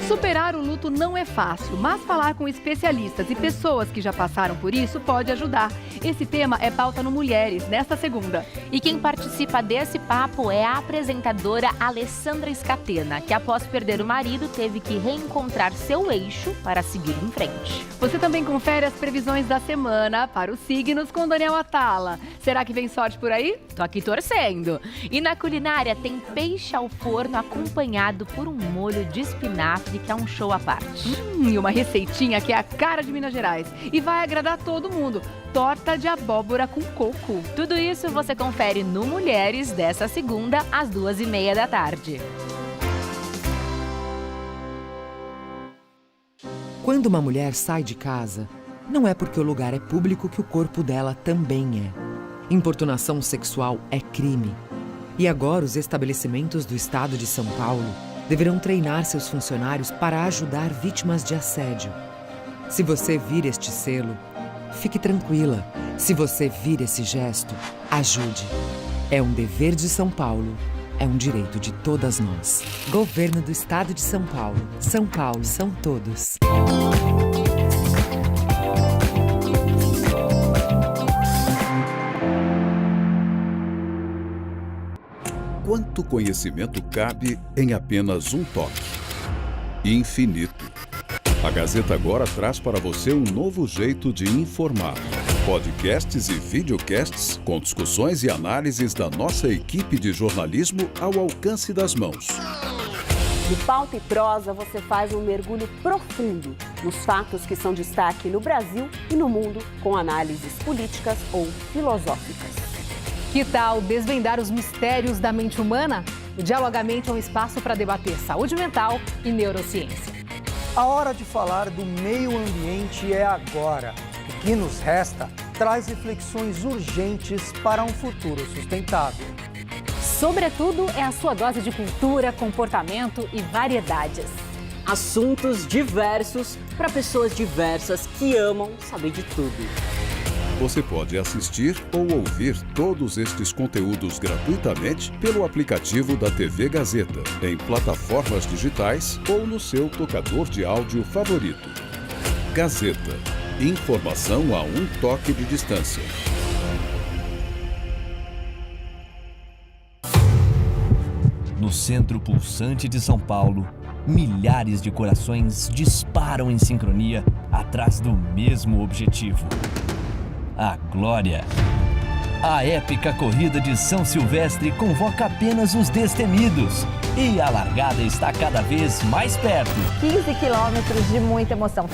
Superar o luto assunto não é fácil, mas falar com especialistas e pessoas que já passaram por isso pode ajudar. Esse tema é pauta no Mulheres, nesta segunda. E quem participa desse papo é a apresentadora Alessandra Scatena, que após perder o marido teve que reencontrar seu eixo para seguir em frente. Você também confere as previsões da semana para os signos com Daniel Atala. Será que vem sorte por aí? Tô aqui torcendo. E na culinária tem peixe ao forno acompanhado por um molho de espinafre, que é um show à parte. E uma receitinha que é a cara de Minas Gerais e vai agradar todo mundo. Torta de abóbora com coco. Tudo isso você confere no Mulheres dessa segunda às 2h30 da tarde. Quando uma mulher sai de casa, não é porque o lugar é público que o corpo dela também é. Importunação sexual é crime. E agora os estabelecimentos do estado de São Paulo deverão treinar seus funcionários para ajudar vítimas de assédio. Se você vir este selo, fique tranquila. Se você vir esse gesto, ajude. É um dever de São Paulo. É um direito de todas nós. Governo do Estado de São Paulo. São Paulo são todos. Quanto conhecimento cabe em apenas um toque? Infinito. A Gazeta agora traz para você um novo jeito de informar. Podcasts e videocasts com discussões e análises da nossa equipe de jornalismo ao alcance das mãos. No Pauta e Prosa, você faz um mergulho profundo nos fatos que são destaque no Brasil e no mundo, com análises políticas ou filosóficas. Que tal desvendar os mistérios da mente humana? O Dialogamente é um espaço para debater saúde mental e neurociência. A hora de falar do meio ambiente é agora. O que nos resta traz reflexões urgentes para um futuro sustentável. Sobretudo, é a sua dose de cultura, comportamento e variedades. Assuntos diversos para pessoas diversas que amam saber de tudo. Você pode assistir ou ouvir todos estes conteúdos gratuitamente pelo aplicativo da TV Gazeta, em plataformas digitais ou no seu tocador de áudio favorito. Gazeta. Informação a um toque de distância. No centro pulsante de São Paulo, milhares de corações disparam em sincronia atrás do mesmo objetivo: a glória. A épica corrida de São Silvestre convoca apenas os destemidos e a largada está cada vez mais perto. 15 quilômetros de muita emoção.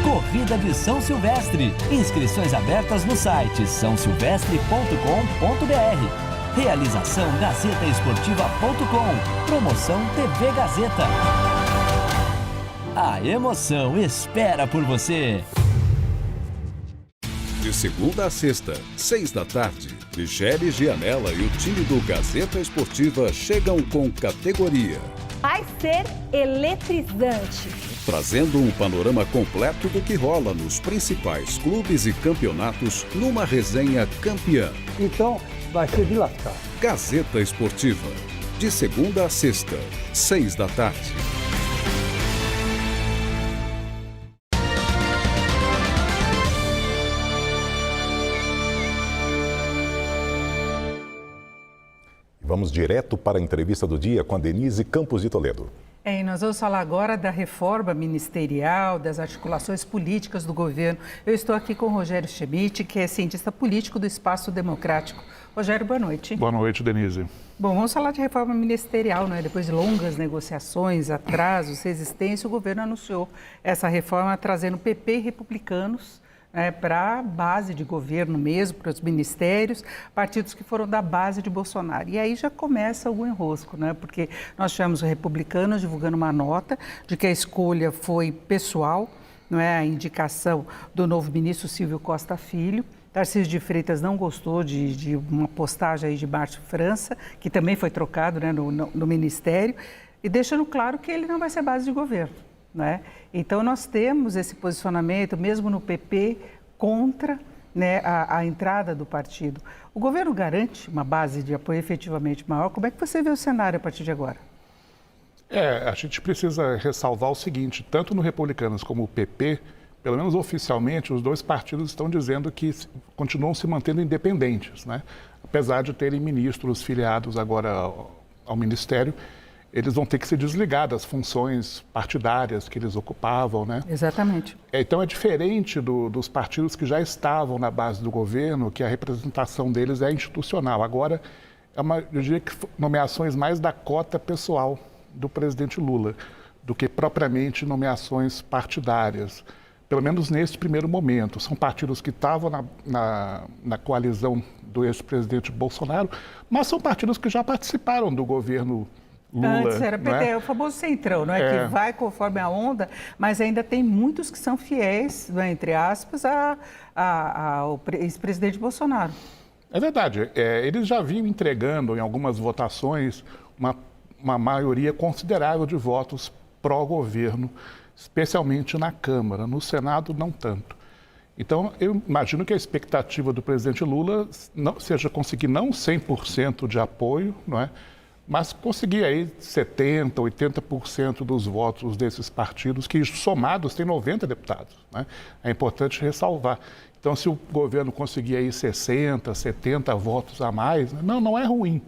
Corrida de São Silvestre. Inscrições abertas no site sãosilvestre.com.br. Realização gazetaesportiva.com. Promoção TV Gazeta. A emoção espera por você. De segunda a sexta, 6 da tarde, Michele Gianella e o time do Gazeta Esportiva chegam com categoria. Vai ser eletrizante. Trazendo um panorama completo do que rola nos principais clubes e campeonatos numa resenha campeã. Então, vai ser de lascar. Gazeta Esportiva. De segunda a sexta, 6 da tarde. Vamos direto para a entrevista do dia com a Denise Campos de Toledo. E nós vamos falar agora da reforma ministerial, das articulações políticas do governo. Eu estou aqui com o Rogério Schmidt, que é cientista político do Espaço Democrático. Rogério, boa noite. Boa noite, Denise. Bom, vamos falar de reforma ministerial, né? Depois de longas negociações, atrasos, resistência, o governo anunciou essa reforma trazendo PP e republicanos para a base de governo mesmo, para os ministérios, partidos que foram da base de Bolsonaro. E aí já começa algum enrosco, né? Porque nós tivemos os republicanos divulgando uma nota de que a escolha foi pessoal, não é? A indicação do novo ministro Silvio Costa Filho. Tarcísio de Freitas não gostou de uma postagem aí de Márcio França, que também foi trocado, né, no ministério, e deixando claro que ele não vai ser base de governo. Né? Então, nós temos esse posicionamento, mesmo no PP, contra, né, a entrada do partido. O governo garante uma base de apoio efetivamente maior. Como é que você vê o cenário a partir de agora? A gente precisa ressalvar o seguinte, tanto no Republicanos como o PP, pelo menos oficialmente, os dois partidos estão dizendo que continuam se mantendo independentes, né? Apesar de terem ministros filiados agora ao Ministério, eles vão ter que se desligar das funções partidárias que eles ocupavam, né? Exatamente. Então é diferente dos partidos que já estavam na base do governo, que a representação deles é institucional. Agora, eu diria que nomeações mais da cota pessoal do presidente Lula, do que propriamente nomeações partidárias. Pelo menos nesse primeiro momento. São partidos que estavam na coalizão do ex-presidente Bolsonaro, mas são partidos que já participaram do governo Lula. Antes era PT, né? O famoso centrão, não é? Que vai conforme a onda, mas ainda tem muitos que são fiéis, né, entre aspas, ao ex-presidente Bolsonaro. É verdade. Eles já vinham entregando em algumas votações uma maioria considerável de votos pró-governo, especialmente na Câmara. No Senado, não tanto. Então, eu imagino que a expectativa do presidente Lula seja conseguir não 100% de apoio, não é? Mas conseguir aí 70%, 80% dos votos desses partidos, que somados têm 90 deputados, né? É importante ressalvar. Então, se o governo conseguir aí 60, 70 votos a mais, não é ruim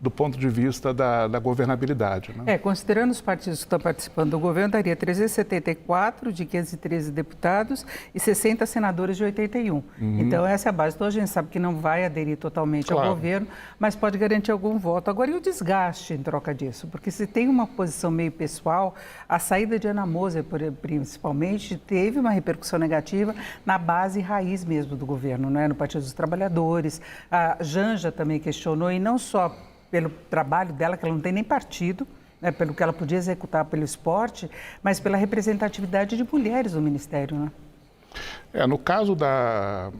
do ponto de vista da governabilidade, né? Considerando os partidos que estão participando do governo, daria 374 de 513 deputados e 60 senadores de 81. Então, essa é a base. Então, a gente sabe que não vai aderir totalmente ao governo, mas pode garantir algum voto. Agora, e o desgaste em troca disso? Porque se tem uma posição meio pessoal, a saída de Ana Moser, principalmente, teve uma repercussão negativa na base raiz mesmo do governo, né? No Partido dos Trabalhadores. A Janja também questionou, e não só pelo trabalho dela, que ela não tem nem partido, né, pelo que ela podia executar pelo esporte, mas pela representatividade de mulheres no Ministério, né? No caso da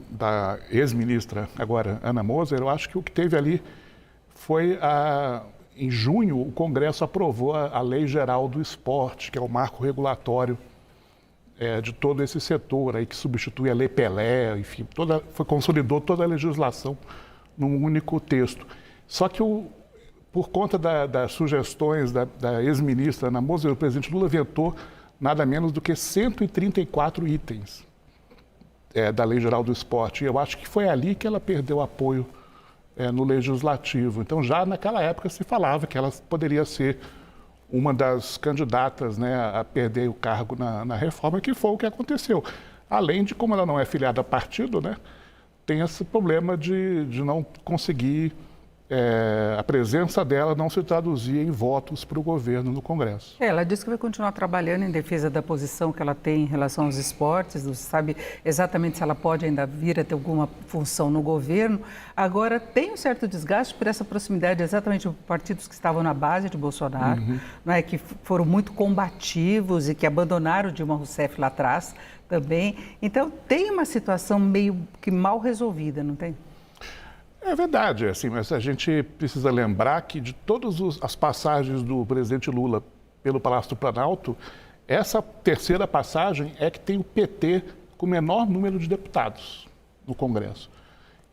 ex-ministra, agora, Ana Moser, eu acho que o que teve ali foi, em junho, o Congresso aprovou a Lei Geral do Esporte, que é o marco regulatório de todo esse setor, aí, que substitui a Lei Pelé, enfim, consolidou toda a legislação num único texto. Só que por conta das sugestões da ex-ministra Ana Moser, o presidente Lula vetou nada menos do que 134 itens da Lei Geral do Esporte. E eu acho que foi ali que ela perdeu apoio no Legislativo. Então, já naquela época se falava que ela poderia ser uma das candidatas, né, a perder o cargo na reforma, que foi o que aconteceu. Além de, como ela não é filiada a partido, né, tem esse problema de não conseguir... a presença dela não se traduzia em votos para o governo no Congresso. Ela disse que vai continuar trabalhando em defesa da posição que ela tem em relação aos esportes, não se sabe exatamente se ela pode ainda vir a ter alguma função no governo. Agora, tem um certo desgaste por essa proximidade exatamente de partidos que estavam na base de Bolsonaro, não é, que foram muito combativos e que abandonaram Dilma Rousseff lá atrás também. Então, tem uma situação meio que mal resolvida, não tem? É verdade, assim, mas a gente precisa lembrar que de todas as passagens do presidente Lula pelo Palácio do Planalto, essa terceira passagem é que tem o PT com o menor número de deputados no Congresso.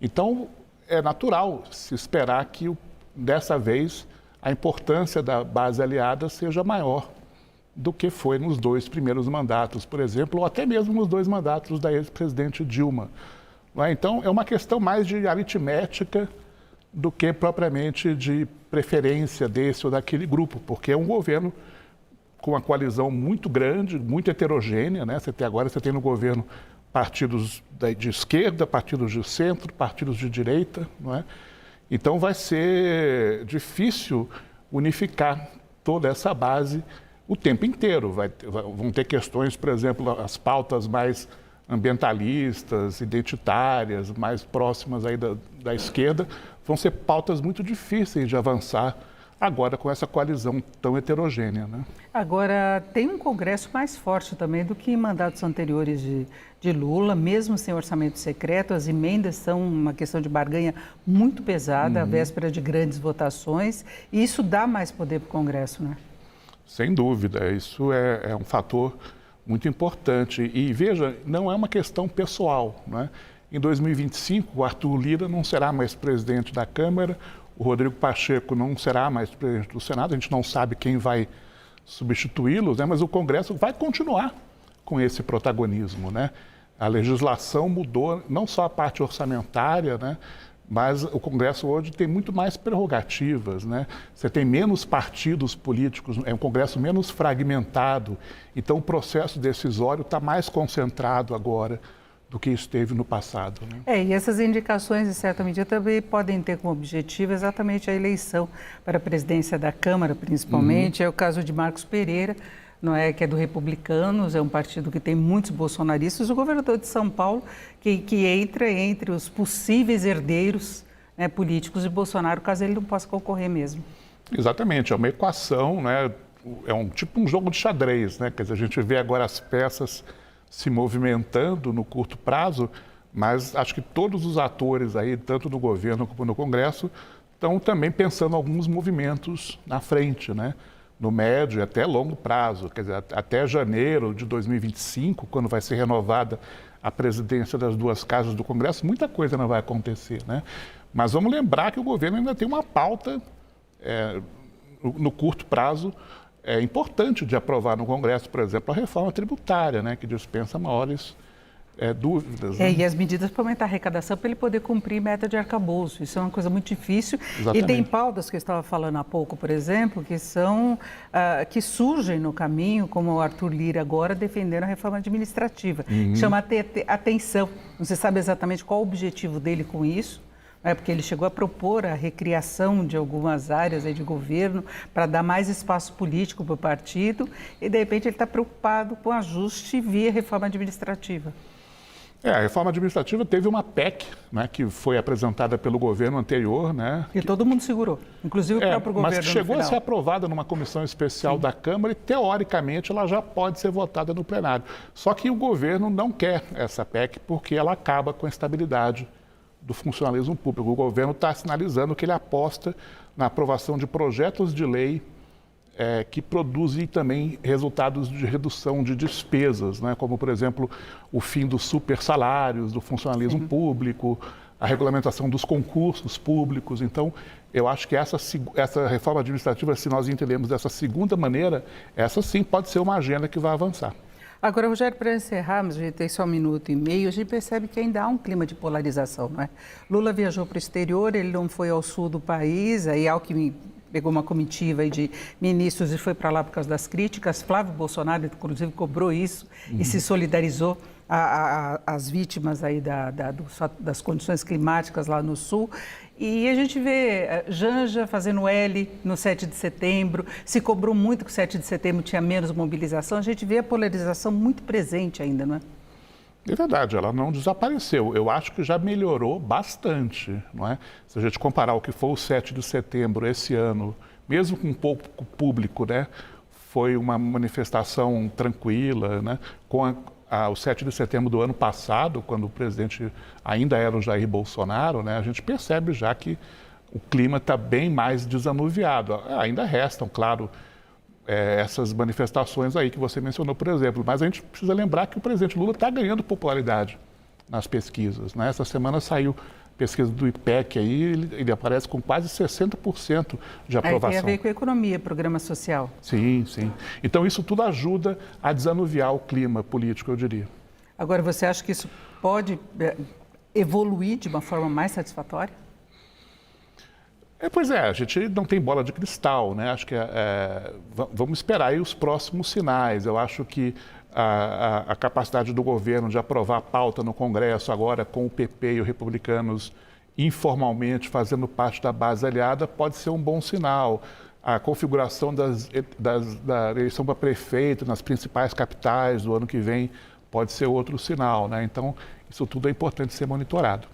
Então, é natural se esperar que, dessa vez, a importância da base aliada seja maior do que foi nos dois primeiros mandatos, por exemplo, ou até mesmo nos dois mandatos da ex-presidente Dilma. Então, é uma questão mais de aritmética do que propriamente de preferência desse ou daquele grupo, porque é um governo com uma coalizão muito grande, muito heterogênea, né? Agora você tem no governo partidos de esquerda, partidos de centro, partidos de direita, não é? Então vai ser difícil unificar toda essa base o tempo inteiro. Vão ter questões, por exemplo, as pautas mais ambientalistas, identitárias, mais próximas aí da esquerda, vão ser pautas muito difíceis de avançar agora com essa coalizão tão heterogênea, né? Agora, tem um Congresso mais forte também do que em mandatos anteriores de Lula, mesmo sem orçamento secreto, as emendas são uma questão de barganha muito pesada, à véspera de grandes votações, e isso dá mais poder para o Congresso, né? Sem dúvida, isso é um fator muito importante. E veja, não é uma questão pessoal, né? Em 2025, o Arthur Lira não será mais presidente da Câmara, o Rodrigo Pacheco não será mais presidente do Senado, a gente não sabe quem vai substituí-los, né? Mas o Congresso vai continuar com esse protagonismo, né? A legislação mudou, não só a parte orçamentária, né? Mas o Congresso hoje tem muito mais prerrogativas, né? Você tem menos partidos políticos, é um Congresso menos fragmentado. Então, o processo decisório está mais concentrado agora do que esteve no passado, né? E essas indicações, em certa medida, também podem ter como objetivo exatamente a eleição para a presidência da Câmara, principalmente. É o caso de Marcos Pereira, não é, que é do Republicanos, é um partido que tem muitos bolsonaristas, o governador de São Paulo, que entra entre os possíveis herdeiros, né, políticos de Bolsonaro, caso ele não possa concorrer mesmo. Exatamente, é uma equação, né? É tipo um jogo de xadrez, né? Quer dizer, a gente vê agora as peças se movimentando no curto prazo, mas acho que todos os atores aí, tanto no governo como no Congresso, estão também pensando em alguns movimentos na frente, né? No médio e até longo prazo, quer dizer, até janeiro de 2025, quando vai ser renovada a presidência das duas casas do Congresso, muita coisa não vai acontecer, né? Mas vamos lembrar que o governo ainda tem uma pauta no curto prazo importante de aprovar no Congresso, por exemplo, a reforma tributária, né, que dispensa maiores dúvidas. Né? E as medidas para aumentar a arrecadação para ele poder cumprir meta de arcabouço. Isso é uma coisa muito difícil. Exatamente. E tem pautas que eu estava falando há pouco, por exemplo, que são que surgem no caminho, como o Arthur Lira agora defendendo a reforma administrativa. Chama atenção. Não se sabe exatamente qual o objetivo dele com isso. Porque ele chegou a propor a recriação de algumas áreas aí de governo para dar mais espaço político para o partido e, de repente, ele está preocupado com ajuste via reforma administrativa. A reforma administrativa teve uma PEC, né, que foi apresentada pelo governo anterior, né? E todo mundo segurou, inclusive o próprio governo. Mas chegou a ser aprovada numa comissão especial da Câmara e, teoricamente, ela já pode ser votada no plenário. Só que o governo não quer essa PEC porque ela acaba com a estabilidade do funcionalismo público. O governo está sinalizando que ele aposta na aprovação de projetos de lei que produzem também resultados de redução de despesas, né? Como, por exemplo, o fim dos super salários, do funcionalismo público, a regulamentação dos concursos públicos. Então, eu acho que essa reforma administrativa, se nós entendemos dessa segunda maneira, essa sim pode ser uma agenda que vai avançar. Agora, Rogério, para encerrarmos, a gente tem só 1 minuto e meio, a gente percebe que ainda há um clima de polarização, não é? Lula viajou para o exterior, ele não foi ao sul do país, aí Alckmin pegou uma comitiva aí de ministros e foi para lá por causa das críticas. Flávio Bolsonaro, inclusive, cobrou isso e se solidarizou às vítimas aí das condições climáticas lá no sul. E a gente vê Janja fazendo L no 7 de setembro, se cobrou muito que o 7 de setembro tinha menos mobilização, a gente vê a polarização muito presente ainda, não é? É verdade, ela não desapareceu. Eu acho que já melhorou bastante, não é? Se a gente comparar o que foi o 7 de setembro esse ano, mesmo com pouco público, né? Foi uma manifestação tranquila, né? Com o 7 de setembro do ano passado, quando o presidente ainda era o Jair Bolsonaro, né? A gente percebe já que o clima está bem mais desanuviado. Ainda restam, claro, essas manifestações aí que você mencionou, por exemplo. Mas a gente precisa lembrar que o presidente Lula está ganhando popularidade nas pesquisas, né? Essa semana saiu pesquisa do IPEC aí, ele aparece com quase 60% de aprovação. Tem a ver com a economia, programa social. Sim, sim. Então isso tudo ajuda a desanuviar o clima político, eu diria. Agora, você acha que isso pode evoluir de uma forma mais satisfatória? Pois é, a gente não tem bola de cristal, né? Acho que vamos esperar aí os próximos sinais. Eu acho que a capacidade do governo de aprovar a pauta no Congresso agora com o PP e os republicanos informalmente fazendo parte da base aliada pode ser um bom sinal. A configuração da eleição para prefeito nas principais capitais do ano que vem pode ser outro sinal, né? Então, isso tudo é importante ser monitorado.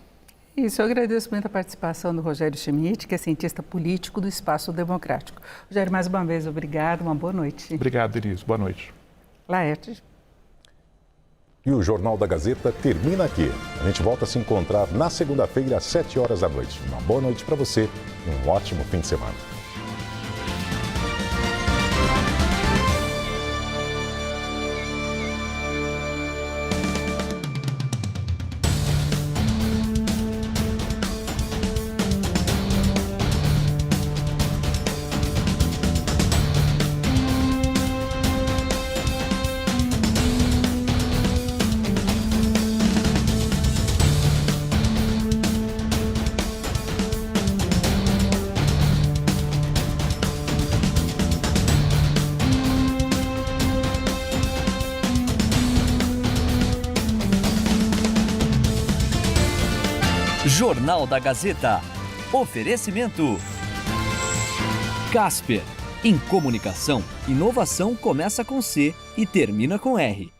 Isso, eu agradeço muito a participação do Rogério Schmidt, que é cientista político do Espaço Democrático. Rogério, mais uma vez, obrigado, uma boa noite. Obrigado, Denise, boa noite. Laerte. E o Jornal da Gazeta termina aqui. A gente volta a se encontrar na segunda-feira, às 7 horas da noite. Uma boa noite para você e um ótimo fim de semana. Jornal da Gazeta. Oferecimento. Casper. Em comunicação, inovação começa com C e termina com R.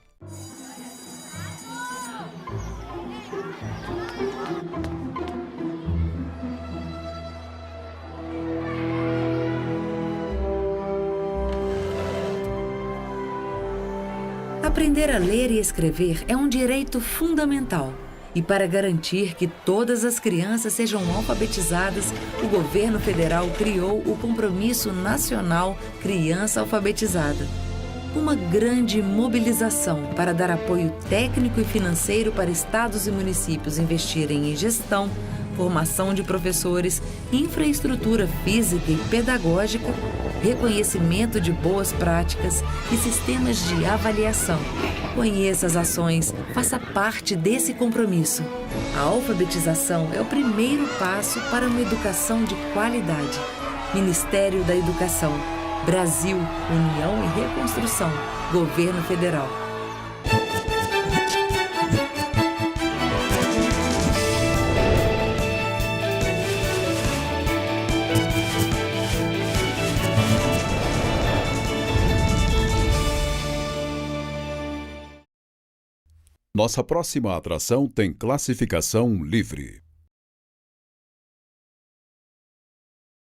Aprender a ler e escrever é um direito fundamental. E para garantir que todas as crianças sejam alfabetizadas, o governo federal criou o Compromisso Nacional Criança Alfabetizada. Uma grande mobilização para dar apoio técnico e financeiro para estados e municípios investirem em gestão, formação de professores, infraestrutura física e pedagógica, reconhecimento de boas práticas e sistemas de avaliação. Conheça as ações, faça parte desse compromisso. A alfabetização é o primeiro passo para uma educação de qualidade. Ministério da Educação, Brasil, União e Reconstrução, Governo Federal. Nossa próxima atração tem classificação livre.